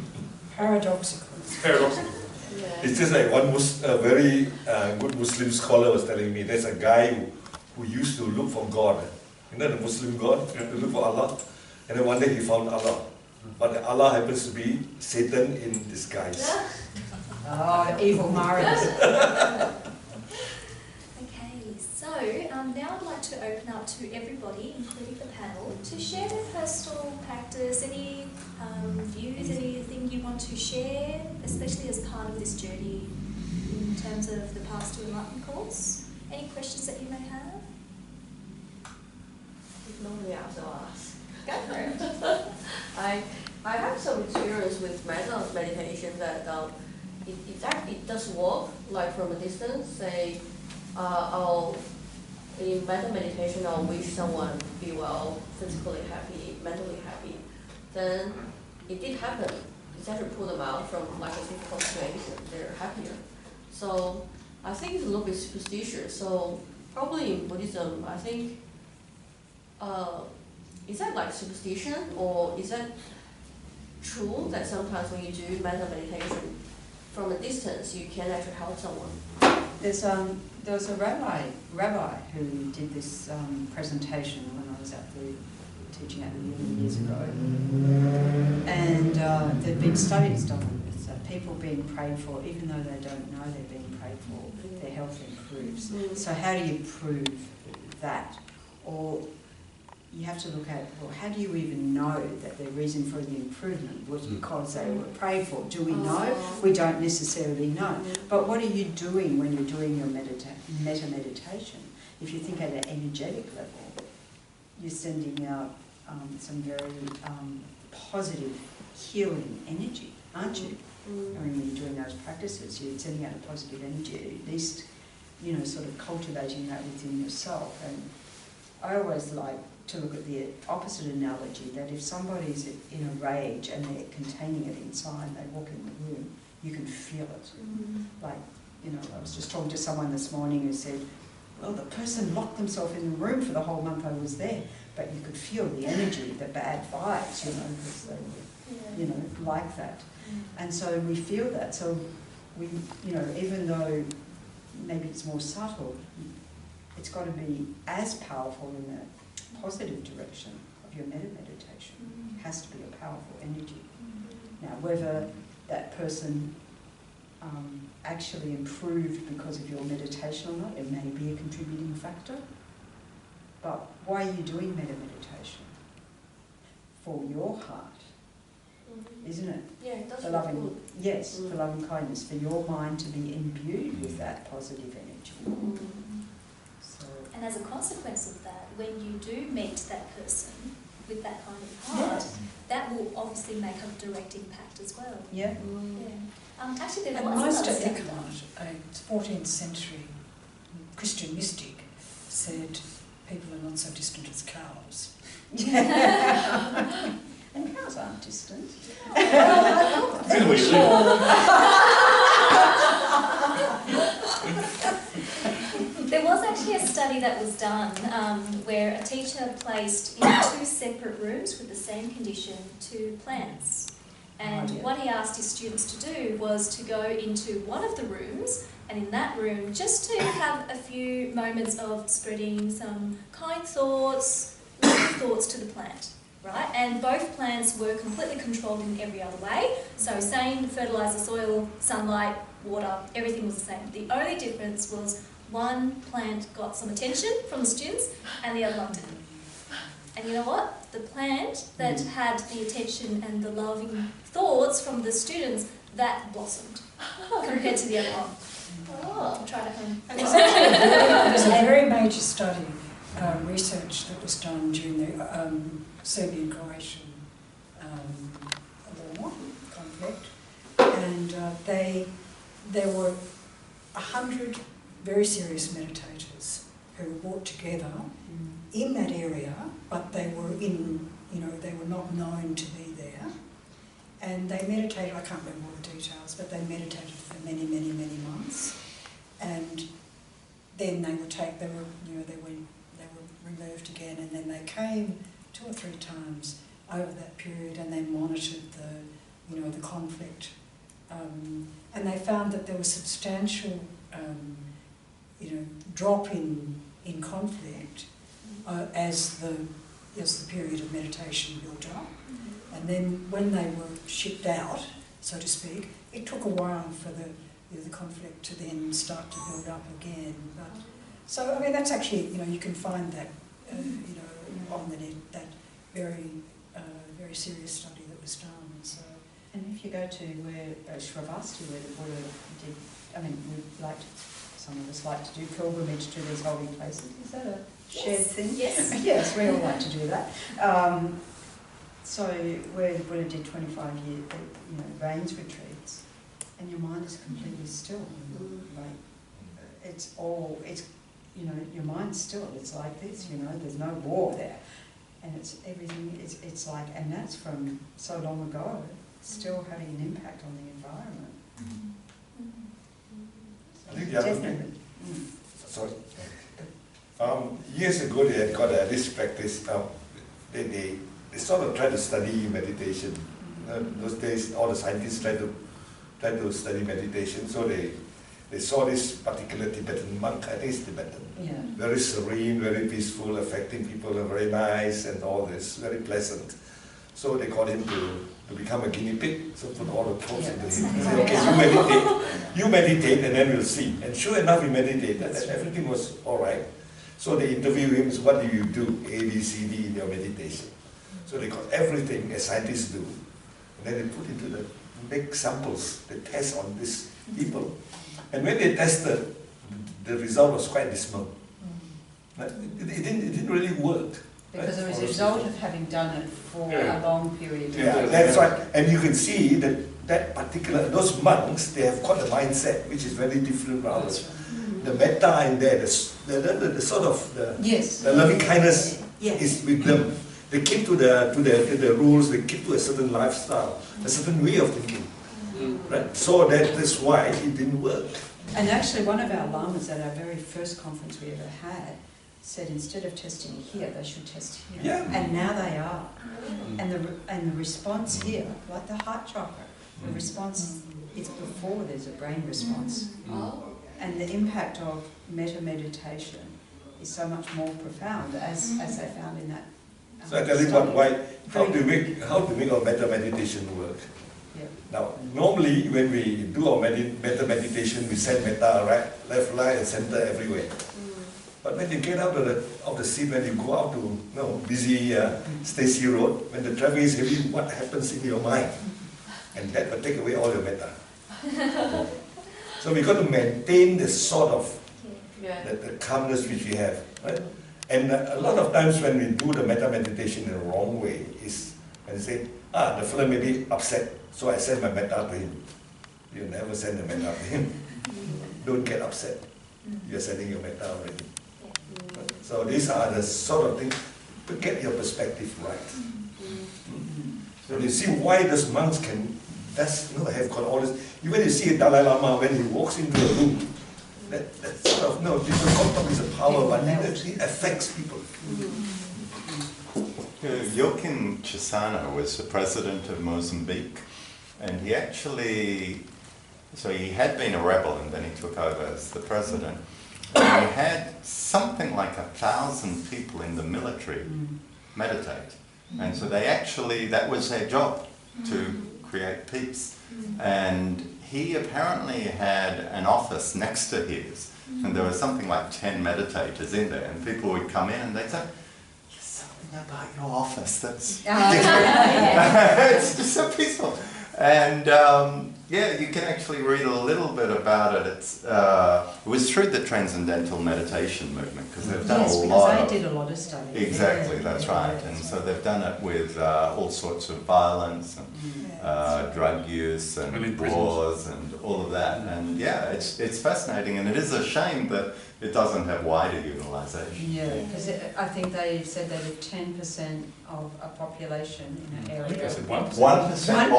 Paradoxical. It's paradoxical. Yeah. it's just like a very good Muslim scholar was telling me, there's a guy who used to look for God. You know the Muslim God? Yeah. To look for Allah. And then one day he found Allah. But Allah happens to be Satan in disguise. Oh, evil Marius. Okay, so now I'd like to open up to everybody, including the panel, to share their personal practice, any views, anything you want to share, especially as part of this journey in terms of the Path to Enlightenment course. Any questions that you may have? If nobody else, I'll ask. Go for it. I have some experience with metta meditation that it does work, like from a distance. Say, in metta meditation, I'll wish someone be well, physically happy, mentally happy. Then it did happen. It's actually pull them out from like a difficult situation. They're happier. So I think it's a little bit superstitious. So probably in Buddhism, I think. Is that like superstition, or is that true that sometimes when you do metta meditation from a distance, you can actually help someone? There was a rabbi who did this presentation when I was teaching at the uni years ago, and there'd been studies done on this. People being prayed for, even though they don't know they're being prayed for, their health improves. So how do you prove that? Or you have to look at, well, how do you even know that the reason for the improvement was because they were prayed for? Do we know? We don't necessarily know. But what are you doing when you're doing your metta meditation? If you think at an energetic level, you're sending out some very positive healing energy, aren't you? I mean, when you're doing those practices, you're sending out a positive energy, at least, you know, sort of cultivating that within yourself. And I always like to look at the opposite analogy, that if somebody's in a rage and they're containing it inside, they walk in the room, you can feel it. Like, you know, I was just talking to someone this morning who said, well, the person locked themselves in the room for the whole month I was there, but you could feel the energy, the bad vibes, you know, because they were, you know, like that. And so we feel that. So we, you know, even though maybe it's more subtle, it's got to be as powerful in the positive direction of your meditation. It has to be a powerful energy. Now, whether that person actually improved because of your meditation or not, it may be a contributing factor. But why are you doing meditation? For your heart, isn't it? Yeah, it does For feel loving, good. yes, for loving kindness, for your mind to be imbued with that positive energy. So, And as a consequence of that, when you do meet that person with that kind of heart, that will obviously make a direct impact as well. yeah. Yeah. Actually, there And was Meister another Eckhart, a 14th century Christian mystic, said people are not so distant as cows. And cows aren't distant. Depends where you live. There was actually a study that was done where a teacher placed in 2 separate rooms with the same condition 2 plants. And what he asked his students to do was to go into one of the rooms, and in that room just to have a few moments of spreading some kind thoughts, loving thoughts to the plant, right? And both plants were completely controlled in every other way. So same fertiliser, soil, sunlight, water, everything was the same. The only difference was one plant got some attention from the students and the other one didn't. And you know what? The plant that had the attention and the loving thoughts from the students, that blossomed compared to the other one. I'll try it at home. There's a very major study, research that was done during the Serbian-Croatian war conflict, and there were 100 very serious meditators who were brought together in that area, but they were they were not known to be there, and they meditated. I can't remember all the details, but they meditated for many, many, many months, and then they were removed again, and then they came 2 or 3 times over that period, and they monitored the conflict, and they found that there was substantial drop in conflict as the period of meditation built up, and then when they were shipped out, so to speak, it took a while for the conflict to then start to build up again. But so I mean that's actually you can find that on the net, that very serious study that was done. So. And if you go to where Shravasti, where the Buddha did, some of us like to do pilgrimage to these holy places. Is that a shared thing? Yes. Yes, we all like to do that. So where the Buddha did 25-year, rains retreats, and your mind is completely still. Your mind's still. It's like this. There's no war there, and it's everything. It's like, and that's from so long ago, still having an impact on the environment. I think the other thing, sorry. Years ago they had got this practice. They sort of tried to study meditation. Those days, all the scientists tried to study meditation. So they saw this particular Tibetan monk. I think it's Tibetan. Yeah. Very serene, very peaceful, affecting people, very nice, and all this, very pleasant. So they got him to become a guinea pig, so put all the probes into him. They said, okay, you meditate and then we'll see. And sure enough, he meditated and everything was all right. So they interviewed him, so what do you do? A, B, C, D in your meditation. So they got everything as scientists do. And then they put into the big samples, they test on these people. And when they tested, the result was quite dismal. It didn't really work. Because it was a result of having done it for a long period of time. Yeah, that's right. And you can see that those monks, they have got a mindset which is very different from ours. The metta in there, the sort of the loving kindness is with them. They keep to the rules, they keep to a certain lifestyle, a certain way of thinking. Right? So that's why it didn't work. And actually one of our lamas at our very first conference we ever had said instead of testing here, they should test here. Yeah. And now they are. And the response here, like the heart chakra, the response is before there's a brain response. And the impact of metta meditation is so much more profound as they found in that. So I tell you how to make our metta meditation work. Yeah. Now, normally when we do our metta meditation, we send metta right, left, right, and center everywhere. But when you get out of the seat, when you go out to busy Stacey Road, when the traffic is heavy, what happens in your mind? And that will take away all your metta. So we got to maintain the sort of the calmness which we have, right? And a lot of times when we do the metta meditation in the wrong way is when they say, the fellow may be upset, so I send my metta to him. You never send the metta to him. Don't get upset. You're sending your metta already. So these are the sort of things to get your perspective right. So you see why those monks can have got all this. Even you see Dalai Lama when he walks into a room, that sort of people contact is a power, but it affects people. Joaquim Chissano was the president of Mozambique, and he actually, so he had been a rebel and then he took over as the president. And he had something like 1,000 people in the military meditate. And so they actually, that was their job, to create peace. And he apparently had an office next to his, and there was something like 10 meditators in there, and people would come in and they'd say, "There's something about your office that's different." It's just so peaceful. And yeah, you can actually read a little bit about it. It was through the Transcendental Meditation movement, because they've done a lot. Yes, because they did a lot of studies. Exactly, that's right. And so they've done it with all sorts of violence and drug use and wars and all of that. And yeah, it's fascinating, and it is a shame that it doesn't have wider utilisation. Yeah, because I think they said that if 10% of a population in an area... I think I said 1%. 1% of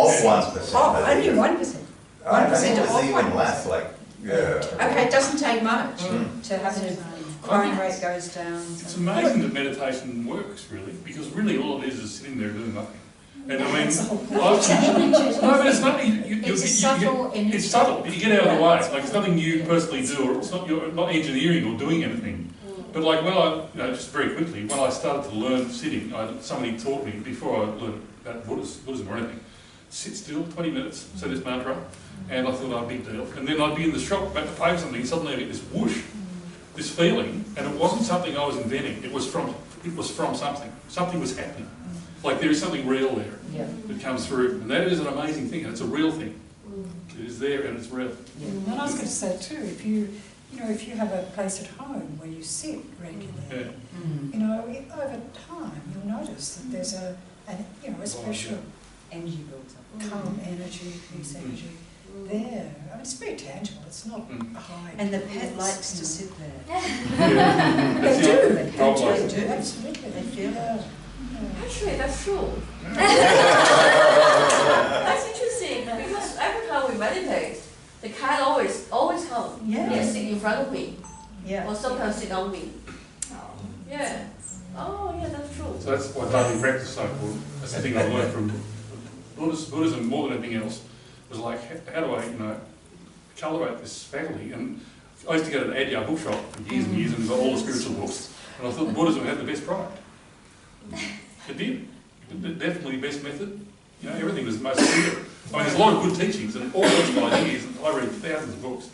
1%. Oh, only 1%. 1% of it's even less, like, yeah. Okay, it doesn't take much to have a crime rate goes down. It's amazing that meditation works, really, because really all it is sitting there doing nothing. And I mean, no, but it's not. It's subtle. It's subtle. You get out of the way. Like it's nothing you personally do, or it's not. You're not engineering or doing anything. But like when I, just very quickly, when I started to learn sitting, somebody taught me before I learned about Buddhism or anything. Sit still, 20 minutes, say this mantra, and I thought, oh, big deal. And then I'd be in the shop about to pay something, and suddenly I get this whoosh, this feeling, and it wasn't something I was inventing. It was from something. Something was happening. Like there is something real there that comes through, and that is an amazing thing, and it's a real thing. It is there and it's real. Yeah. And I was going to say too, if you have a place at home where you sit regularly, over time you'll notice that there's a special energy builds up. calm energy, peace energy there. I mean, it's very tangible. It's not high. And the pet likes to sit there. They do. They do. Absolutely. They feel it. Actually, that's true. That's interesting, because every time we meditate, the cat always comes. Yeah. Sit in front of me. Yeah. Or sometimes sit on me. Yeah. Oh, yeah, that's true. So that's what daily practice is so important. That's the thing I learned from Buddhism more than anything else. Was like, how do I, cultivate this faculty? And I used to go to the Adyar bookshop for years and years, and there's all the spiritual books. And I thought Buddhism had the best product. It did. Definitely the best method. Everything was the most clear. I mean, there's a lot of good teachings and all sorts of ideas, and I read thousands of books.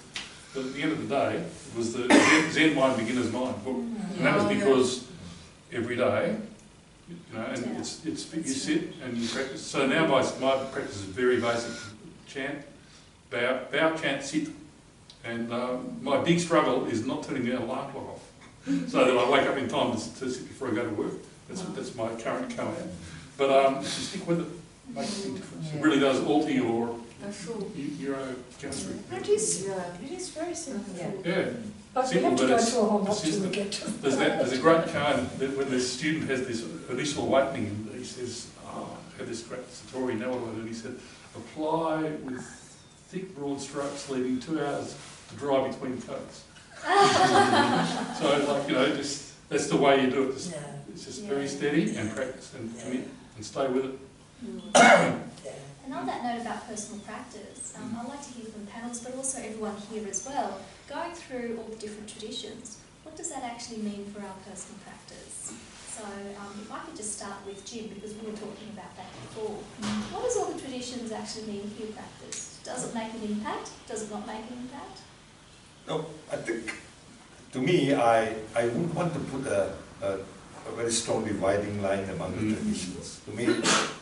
But at the end of the day, it was the Zen Mind, Beginner's Mind book. And that was because every day, and you sit and you practice. So now my practice is very basic. Chant, bow, chant, sit. And my big struggle is not turning the alarm clock off. So that I wake up in time to sit before I go to work. That's my current command. But if you stick with it, it makes a big difference. It really does alter your neurochemistry. It is very simple. Yeah. But we have to go through a whole lot to get to There's a great card that when the student has this initial awakening, and he says, I had this great story, now what do I do? And he said, apply with thick, broad strokes, leaving 2 hours to dry between coats. So, that's the way you do it. It's just very steady and practice and commit and stay with it. And on that note about personal practice, I'd like to hear from panels, but also everyone here as well, going through all the different traditions, what does that actually mean for our personal practice? So if I could just start with Jim, because we were talking about that before. What does all the traditions actually mean for your practice? Does it make an impact? Does it not make an impact? No, I think, to me, I wouldn't want to put a very strong dividing line among the traditions. To me,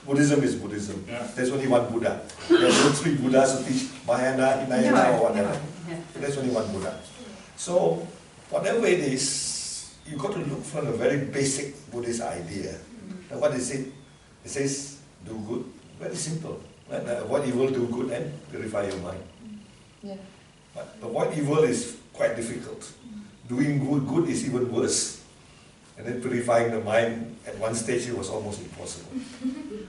Buddhism is Buddhism. Yeah. There's only one Buddha. There's no 3 Buddhas who teach Mahayana, Hinayana, or whatever. There's only one Buddha. So, whatever it is, you've got to look from a very basic Buddhist idea. Now, what is it? It says, do good. Very simple. Avoid evil, do good, and purify your mind. But avoid evil is quite difficult. doing good is even worse. And then purifying the mind, at one stage it was almost impossible.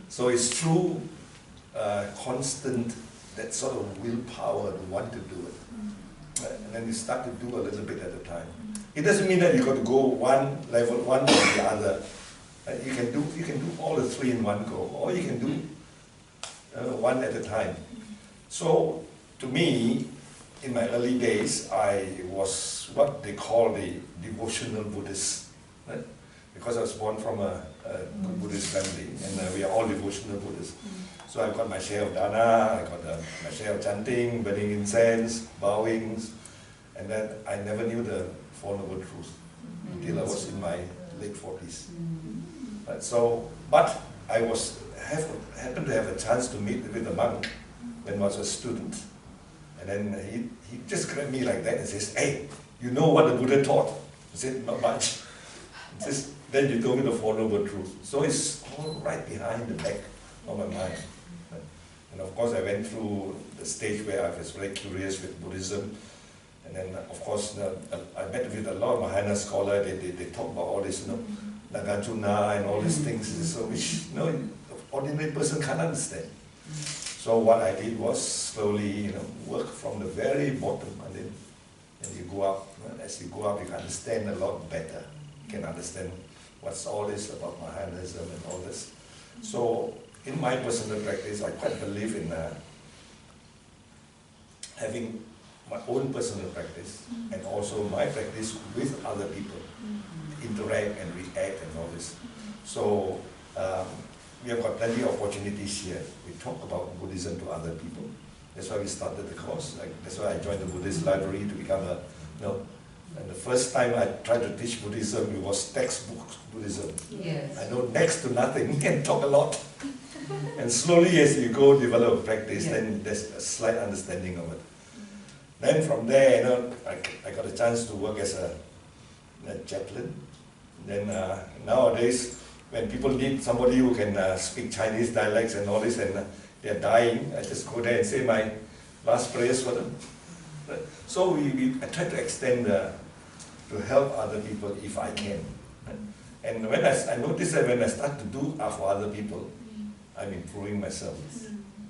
So it's through constant, that sort of willpower to want to do it. And then you start to do a little bit at a time. It doesn't mean that you got to go one level, one or the other. You can do all the three in one go, or you can do one at a time. So to me, in my early days, I was what they call the devotional Buddhist, right? Because I was born from a good Buddhist family, and we are all devotional Buddhists. So I've got my share of dana, I got my share of chanting, burning incense, bowings, and then I never knew the Four Noble Truths until I was in my late 40s. Right, so, but I happened to have a chance to meet with a monk when I was a student. And then he just grabbed me like that and says, "Hey, you know what the Buddha taught?" I said, "Not much." He says, "Then you told me the Four Noble Truths." So it's all right behind the back of my mind. And of course I went through the stage where I was very curious with Buddhism. And then of course I met with a lot of Mahayana scholars. They talk about all this, Nagarjuna and all these things, so which an ordinary person can't understand. So what I did was slowly, work from the very bottom, and then you go up. As you go up, you can understand a lot better. You can understand what's all this about Mahayanism and all this. So in my personal practice, I quite believe in having my own personal practice and also my practice with other people, interact and react and all this. So we have got plenty of opportunities here. We talk about Buddhism to other people. That's why we started the course. That's why I joined the Buddhist library to become and the first time I tried to teach Buddhism, it was textbook Buddhism. Yes. I know next to nothing, and talk a lot. And slowly as you go develop practice, then there's a slight understanding of it. Then from there, I got a chance to work as a chaplain. Then nowadays, when people need somebody who can speak Chinese dialects and all this, and they're dying, I just go there and say my last prayers for them. So I try to extend to help other people if I can. And when I notice that when I start to do for other people, I'm improving myself.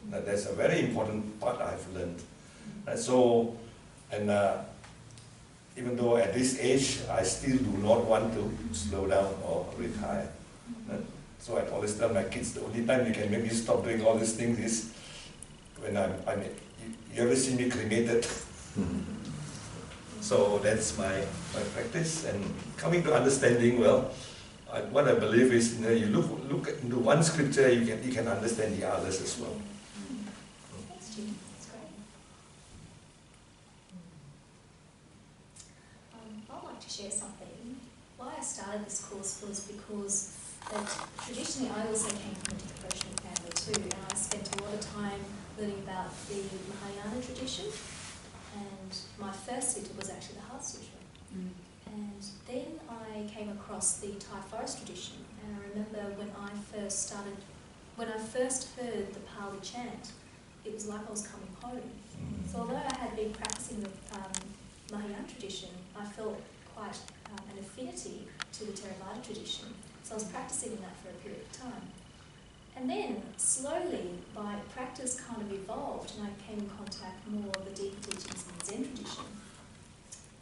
That's a very important part I've learned. So, and even though at this age, I still do not want to slow down or retire. So I always tell my kids, the only time you can make me stop doing all these things is when you ever see me cremated? So that's my practice. And coming to understanding, what I believe is, you look into one scripture, you can understand the others as well. Thanks, Jim. That's great. I'd like to share something. Why I started this course was because traditionally I also came from a devotional family too, and I spent a lot of time learning about the Mahayana tradition. And my first sutta was actually the Heart Sutra. And then I came across the Thai forest tradition, and I remember when I first heard the Pali chant, it was like I was coming home. So although I had been practicing the Mahayana tradition, I felt quite an affinity to the Theravada tradition. So I was practicing that for a period of time. And then, slowly, my practice kind of evolved, and I came in contact more of the deeper teachings in the Zen tradition.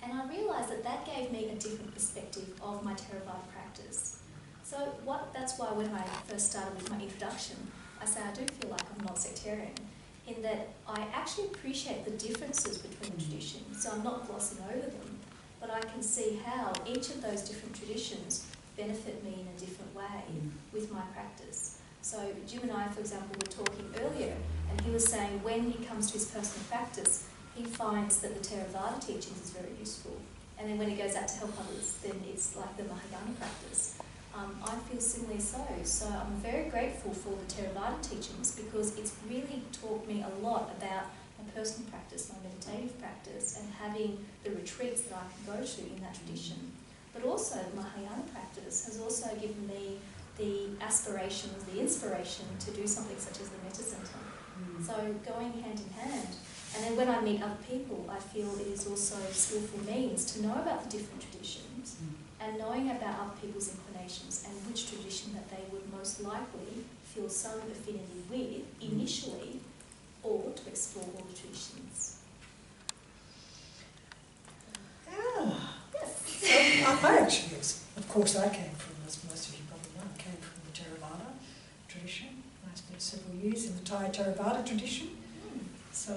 And I realised that gave me a different perspective of my Theravada practice. So that's why when I first started with my introduction, I say I do feel like I'm not sectarian, in that I actually appreciate the differences between the traditions. So I'm not glossing over them, but I can see how each of those different traditions benefit me in a different way with my practice. So Jim and I, for example, were talking earlier, and he was saying when he comes to his personal practice, he finds that the Theravada teachings is very useful. And then when he goes out to help others, then it's like the Mahayana practice. I feel similarly so. So I'm very grateful for the Theravada teachings because it's really taught me a lot about my personal practice, my meditative practice, and having the retreats that I can go to in that tradition. But also the Mahayana practice has also given me the aspirations, the inspiration to do something such as the Metta Center. So going hand in hand. And then when I meet other people, I feel it is also a skillful means to know about the different traditions and knowing about other people's inclinations and which tradition that they would most likely feel some affinity with initially, or to explore all the traditions. Yeah. Yes. So I actually, of course, I came from, as most of you probably know, I came from the Theravada tradition. I spent several years in the Thai Theravada tradition. So,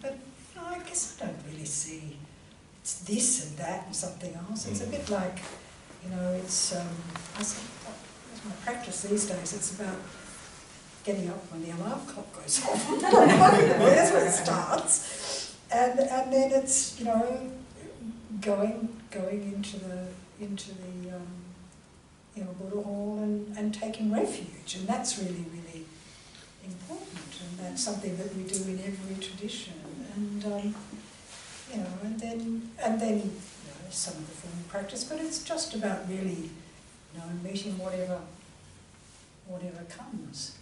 but you know, I guess I don't really see it's this and that and something else. It's a bit like, you know, it's, I say, what's my practice these days? It's about getting up when the alarm clock goes off. That's where it starts. And then it's, you know, going into the you know, Buddha Hall and taking refuge, and that's really, really important, and that's something that we do in every tradition, and you know, and then you know, some of the formal practice, but it's just about really, you know, meeting whatever comes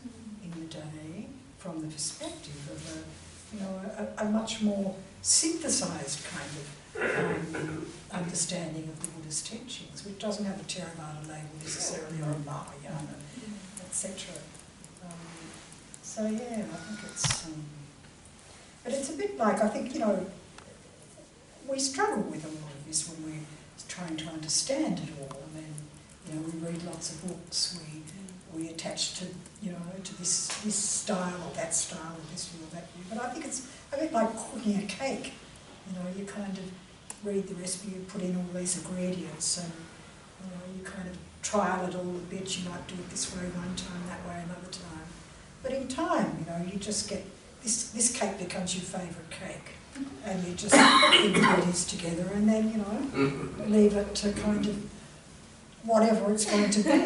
in the day from the perspective of a, you know, a much more synthesized kind of understanding of the Buddha's teachings, which doesn't have a Theravada label necessarily or a Mahayana, etc. So yeah, I think it's, but it's a bit like, I think, you know, we struggle with a lot of this when we're trying to understand it all. I mean, you know, we read lots of books, we attach to, you know, to this style or that style or this view or that view. But I think it's a bit like cooking a cake. You know, you kind of read the recipe, you put in all these ingredients, and you know, you kind of trial it all a bit. You might do it this way one time, that way another time. But in time, you know, you just get this cake becomes your favourite cake, and you just put the ingredients together, and then, you know, leave it to kind of whatever it's going to be.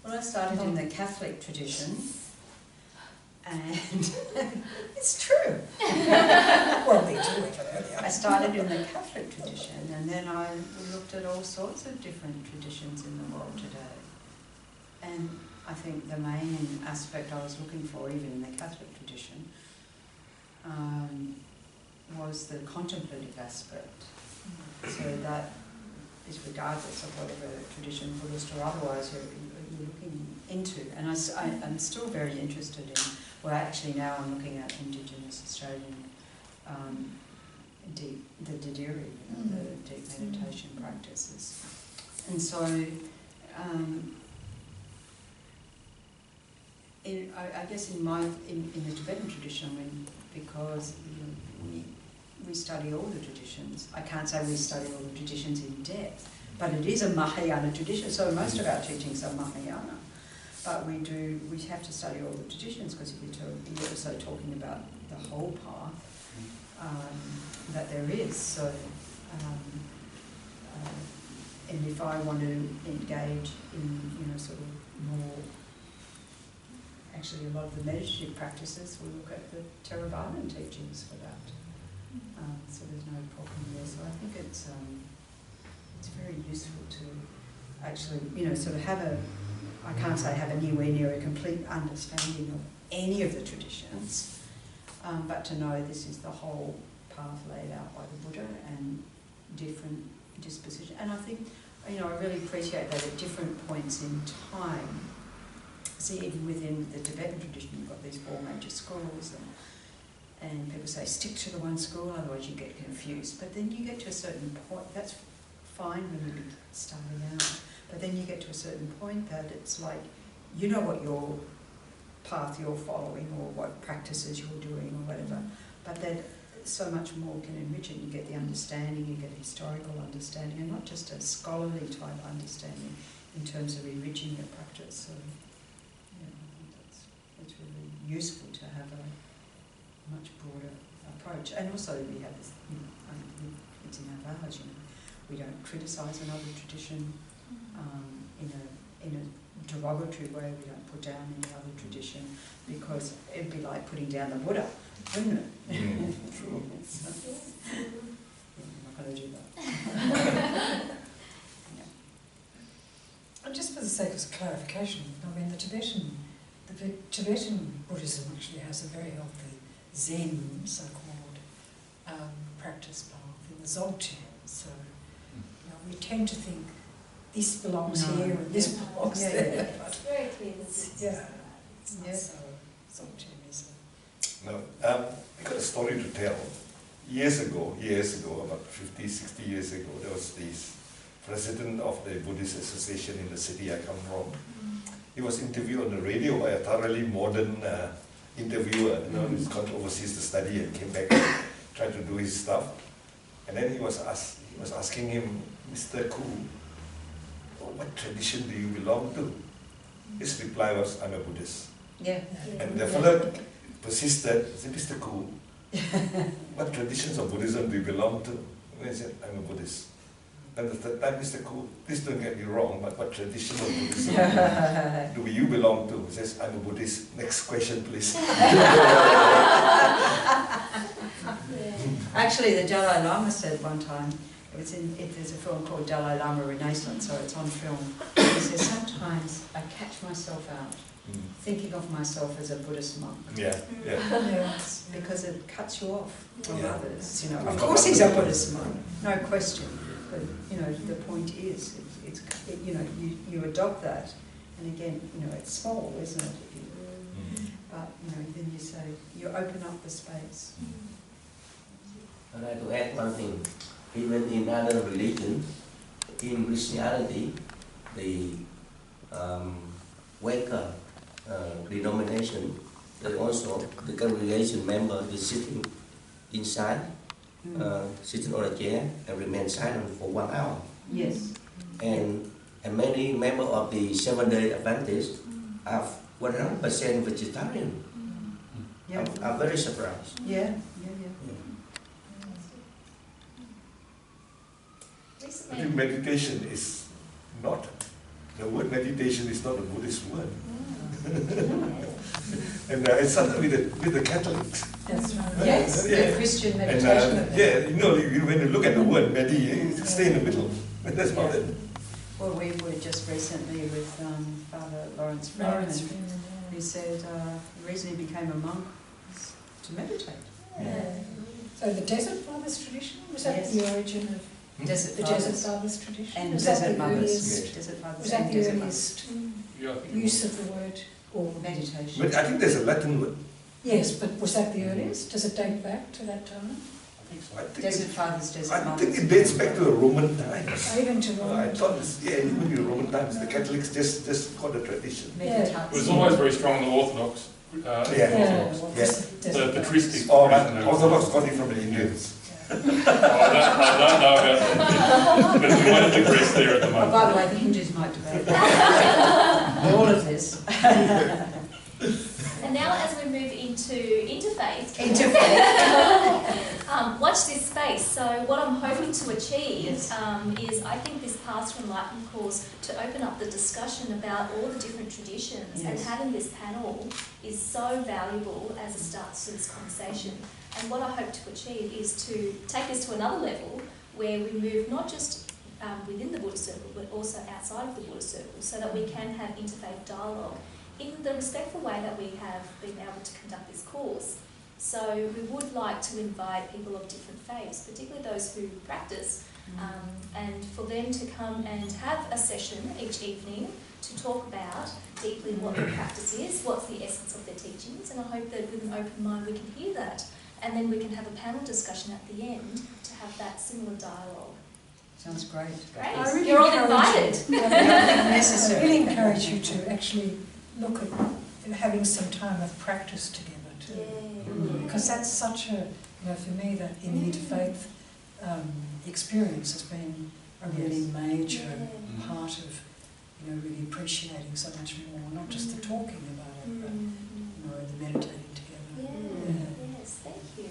Well, I started in the Catholic tradition, and it's true. Well, me too, earlier. I started in the Catholic tradition, and then I looked at all sorts of different traditions in the world today. And I think the main aspect I was looking for, even in the Catholic tradition, was the contemplative aspect. So that is regardless of whatever tradition, Buddhist or otherwise, you're looking into. And I'm still very interested in, well, actually now I'm looking at Indigenous Australian the Didiri, you know, the deep meditation practices. And so I guess in the Tibetan tradition, because you know, we study all the traditions. I can't say we study all the traditions in depth, but it is a Mahayana tradition, so most of our teachings are Mahayana. But we have to study all the traditions, because you're also talking about the whole path that there is. So, and if I want to engage in, you know, sort of more, actually a lot of the meditative practices, we look at the Theravadan teachings for that. So there's no problem there. So I think it's very useful to actually, you know, sort of have I can't say have anywhere near a complete understanding of any of the traditions, but to know this is the whole path laid out by the Buddha and different disposition. And I think, you know, I really appreciate that at different points in time. See, even within the Tibetan tradition, you've got these 4 major schools, and people say stick to the one school, otherwise you get confused. But then you get to a certain point, that's fine when you're starting out, but then you get to a certain point that it's like, you know what your path you're following or what practices you're doing or whatever, but then so much more can enrich it. You get the understanding, you get a historical understanding, and not just a scholarly type understanding in terms of enriching your practice. So, yeah, I think it's really useful to have a much broader approach. And also we have this, you know, it's in our vows, you know, we don't criticise another tradition in a derogatory way. We don't put down any other tradition, because it'd be like putting down the Buddha, wouldn't it? True. So, yeah, I'm not going to do that. And just for the sake of clarification, I mean, the Tibetan Buddhism actually has a very healthy Zen, so-called, practice path in the Dzogchen. So we tend to think this belongs here and this belongs there. But It's very clear that it's not Yes. so Dzogchenism. No, I got a story to tell. Years ago, about 50, 60 years ago, there was this president of the Buddhist Association in the city I come from. He was interviewed on the radio by a thoroughly modern interviewer. You know, he's gone overseas to study and came back and tried to do his stuff. And then he was asking him, Mr. Ku, what tradition do you belong to? His reply was, I'm a Buddhist. Yeah. And the fellow persisted, he said, Mr. Ku, what traditions of Buddhism do you belong to? And he said, I'm a Buddhist. And the third time, Mr. Ku, please don't get me wrong, but what tradition of Buddhism do you belong to? He says, I'm a Buddhist. Next question, please. Actually, the Dalai Lama said one time, there's a film called Dalai Lama Renaissance, so it's on film. He says, sometimes I catch myself out thinking of myself as a Buddhist monk. Yeah. Yes. Because it cuts you off from Yeah. others. You know, of course he's a Buddhist monk, no question. But you know, the point is, you know, you adopt that, and again, you know, it's small, isn't it? But you know, then you say you open up the space. I'd like to add one thing. Even in other religions, in Christianity, the Quaker denomination, they also, the congregation member is sitting inside, sitting on a chair and remain silent for 1 hour. Yes. And many members of the Seventh-day Adventists are 100% vegetarian. Yeah. I'm very surprised. Yeah. I think meditation is not, the word meditation is not a Buddhist word. And it's something with the Catholics. That's right. Yes, Yeah. the Christian And meditation. yeah, you know, when you look at the word medi, you stay in the middle. That's about it. Well, we were just recently with Father Lawrence Freeman, who said the reason he became a monk was to meditate. So the Desert Fathers tradition, was that Yes. the origin of Desert the Fathers. Desert Fathers tradition? And was that Desert the Mothers. earliest, Desert Fathers was that and the Desert earliest Yeah, I think use of the word? Or meditation. But I think there's a Latin word. yes, but was that the earliest? Does it date back to that time? I think, Desert Fathers, Desert I Mothers. think it dates back to the Roman times. Even to I Rome? thought, even in Roman times, the Catholics just got a tradition. Yeah. it was always very strong in the Orthodox. Well, Yes. The patristic. Oh, but Orthodox got it from the Indians. I don't know about that, but we won't digress there at the Oh, moment. by the way, the Hindus might debate all of this. And now as we move into interfaith, watch this space. So what I'm hoping to achieve is I think this Path to Enlightenment course to open up the discussion about all the different traditions, and having this panel is so valuable as a start to this conversation. And what I hope to achieve is to take this to another level where we move not just within the Buddhist circle but also outside of the Buddhist circle, so that we can have interfaith dialogue in the respectful way that we have been able to conduct this course. So we would like to invite people of different faiths, particularly those who practice, and for them to come and have a session each evening to talk about deeply what their practice is, what's the essence of their teachings, and I hope that with an open mind we can hear that, and then we can have a panel discussion at the end to have that similar dialogue. Sounds great. Great. I really You're all encourage invited. you- Necessary. I really encourage you to actually look at having some time of practice together too. Because that's such a, for me, that in the interfaith experience has been a really major part of, really appreciating so much more, not just the talking about it, but, the meditating together. Yes, thank you.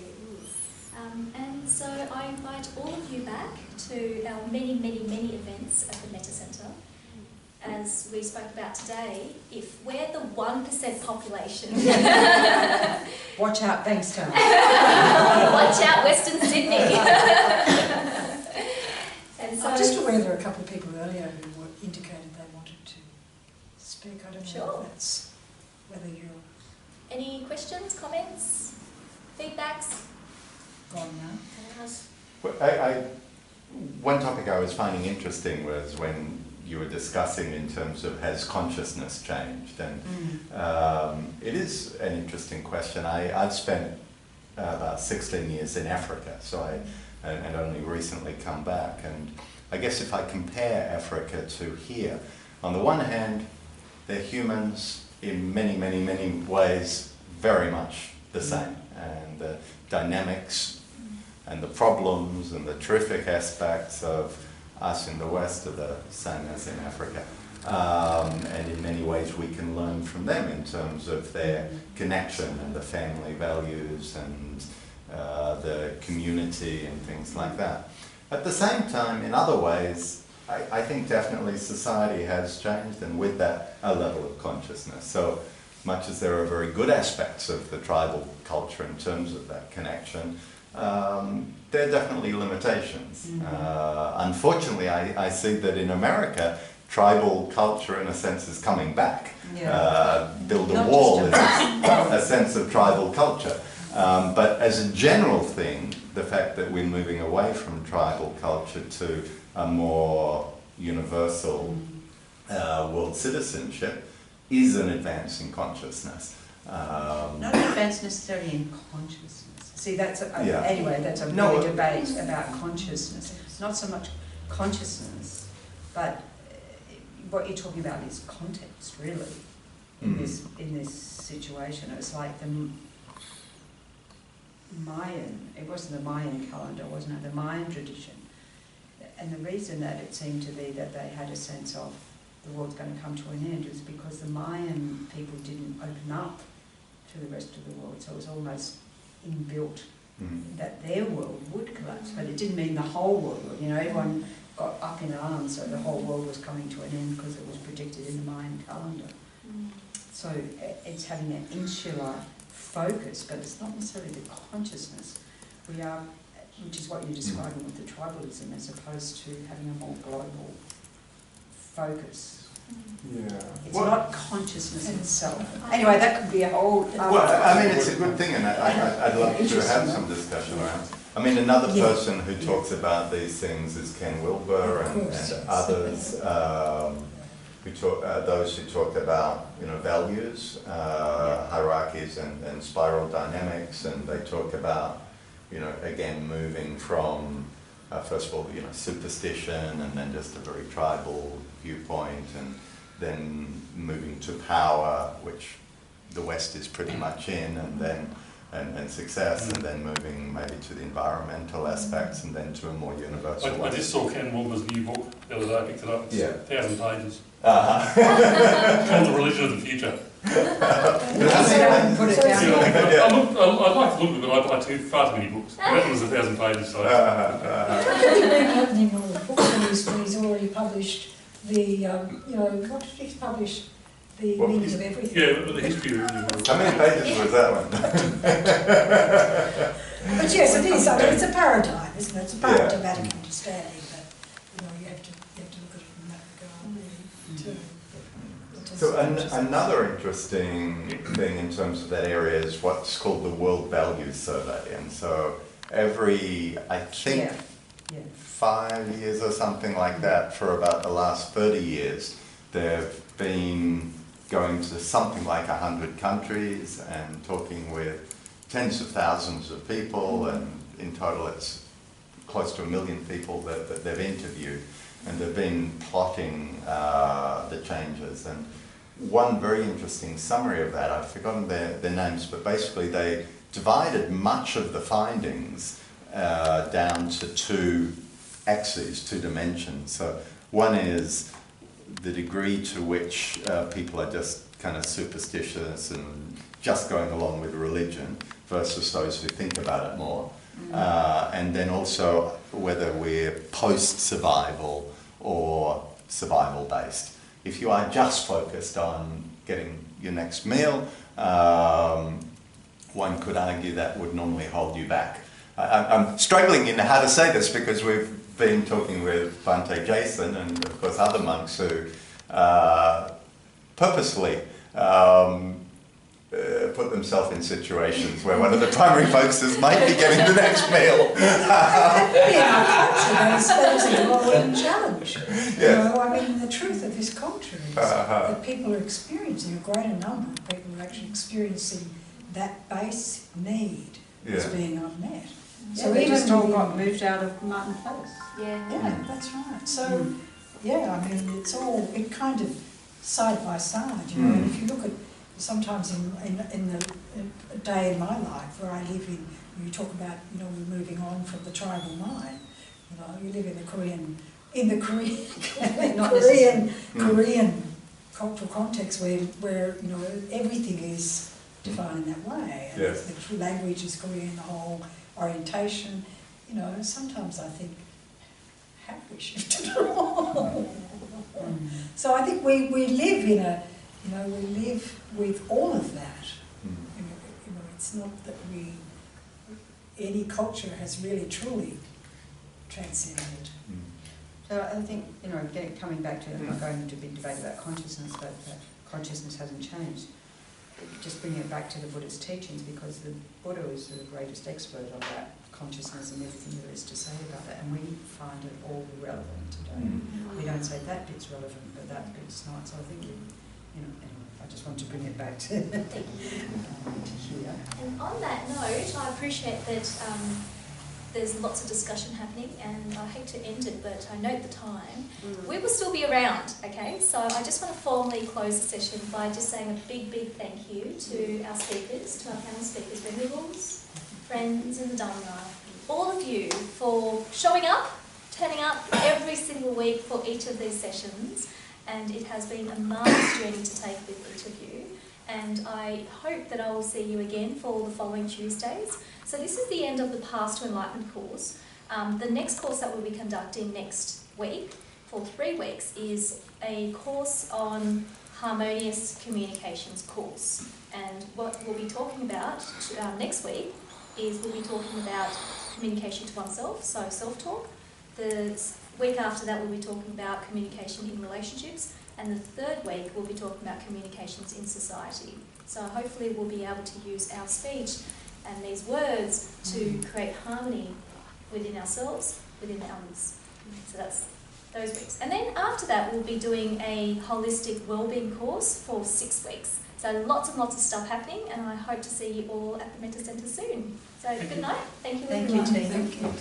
And so I invite all of you back to our many, many, many events at the Metta Centre. As we spoke about today, if we're the 1% population, Watch out, Bankstown. watch out Western Sydney. And so, I'm just aware there are a couple of people earlier who indicated they wanted to speak. I don't know Sure. if that's whether you're... any questions, comments? Feedbacks? Gone now. Well, one topic I was finding interesting was when you were discussing in terms of has consciousness changed, and it is an interesting question. I've spent about 16 years in Africa, so and only recently come back, and I guess if I compare Africa to here, on the one hand, they're humans in many, many, many ways very much the same, and the dynamics and the problems and the terrific aspects of us in the West are the same as in Africa. And in many ways we can learn from them in terms of their connection and the family values and the community and things like that. At the same time, in other ways, I think definitely society has changed, and with that, a level of consciousness. So much as there are very good aspects of the tribal culture in terms of that connection, there are definitely limitations. Unfortunately, I see that in America, tribal culture, in a sense, is coming back. Build a wall is a sense of tribal culture. But as a general thing, the fact that we're moving away from tribal culture to a more universal world citizenship is an advance in consciousness. Not an advance necessarily in consciousness. See, that's anyway, that's a big debate about consciousness. It's not so much consciousness, but what you're talking about is context, really, in this situation. It's like the Mayan. It wasn't the Mayan calendar, wasn't it? The Mayan tradition. And the reason that it seemed to be that they had a sense of the world's going to come to an end was because the Mayan people didn't open up to the rest of the world. So it was almost inbuilt that their world would collapse, but it didn't mean the whole world would. You know, everyone got up in arms, so the whole world was coming to an end because it was predicted in the Mayan calendar. So it's having an insular focus, but it's not necessarily the consciousness. We are, which is what you're describing with the tribalism, as opposed to having a more global focus. It's not consciousness itself. Anyway, that could be a whole... well, I mean, it's a good thing, and I'd love to have some discussion around. I mean, another person who talks about these things is Ken Wilber and others. Those who talk about, you know, values, hierarchies and spiral dynamics, and they talk about, you know, again, moving from, first of all, you know, superstition, and then just a very tribal viewpoint, and then moving to power, which the West is pretty much in, and then and success, and then moving maybe to the environmental aspects, and then to a more universal. I just saw Ken Wilber's new book the other day. I picked it up. It's 1,000 pages. It's called The Religion of the Future. Put it down. I'd like to look at it, but I buy far too many books. That one was 1,000 pages, so... Opening all the books, and he's already published the, you know, what did he publish? The meaning of everything. Yeah, the history of everything. How many pages was that one? But yes, it is. I mean, it's a paradigm, isn't it? It's a paradigmatic understanding, but you know, you have to look at it from that regard, really, too. So another interesting thing in terms of that area is what's called the World Values Survey, and so every, I think, 5 years or something like that, for about the last 30 years, they've been going to something like 100 countries and talking with tens of thousands of people, and in total it's close to 1 million people that they've interviewed, and they've been plotting the changes. And one very interesting summary of that, I've forgotten their names, but basically they divided much of the findings down to two axes, two dimensions. So one is the degree to which people are just kind of superstitious and just going along with religion versus those who think about it more. And then also whether we're post-survival or survival-based. If you are just focused on getting your next meal, one could argue that would normally hold you back. I'm struggling in how to say this because we've been talking with Bhante Jason and of course other monks who purposefully put themselves in situations where one of the primary focuses might be getting the next meal. In our culture, that is a growing challenge. Yes. You know, I mean, the truth of this culture is that people are experiencing, a greater number of people are actually experiencing that base need as being unmet. So we just all got moved out of Martin Place. Yeah, that's right. So, yeah, I mean, it's all, it kind of side by side, you know, and if you look at sometimes in a day in my life where I live in, you talk about, you know, we're moving on from the tribal mind, you know, you live in the Korean cultural context where, you know, everything is defined that way. And yes. The language is Korean, the whole orientation, you know, sometimes I think, have we shifted at all? So I think we live in a, you know, we live with all of that. You know, it's not that any culture has really truly transcended. So I think, you know, coming back to, I'm not going into a big debate about consciousness, but that consciousness hasn't changed. Just bringing it back to the Buddha's teachings, because the Buddha is the greatest expert on that consciousness and everything there is to say about it, and we find it all relevant today. We don't say that bit's relevant, but that bit's not. So I think, you know, anyway, I just want to bring it back to here. And on that note, I appreciate that there's lots of discussion happening, and I hate to end it, but I note the time. We will still be around, okay? So I just want to formally close the session by just saying a big, big thank you to our speakers, to our panel speakers, Venerals, friends in the Dhamma, all of you for showing up, turning up every single week for each of these sessions, and it has been a marvelous journey to take with each of you. And I hope that I will see you again for the following Tuesdays. So this is the end of the Path to Enlightenment course. The next course that we'll be conducting next week, for 3 weeks, is a course on harmonious communications course. And what we'll be talking about next week is we'll be talking about communication to oneself, so self-talk. The week after that we'll be talking about communication in relationships. And the 3rd week, we'll be talking about communications in society. So hopefully we'll be able to use our speech and these words to create harmony within ourselves, within others. So that's those weeks. And then after that, we'll be doing a holistic wellbeing course for 6 weeks. So lots and lots of stuff happening, and I hope to see you all at the Metta Centre soon. So good night. Thank you, everyone. Thank you, team. Thank you.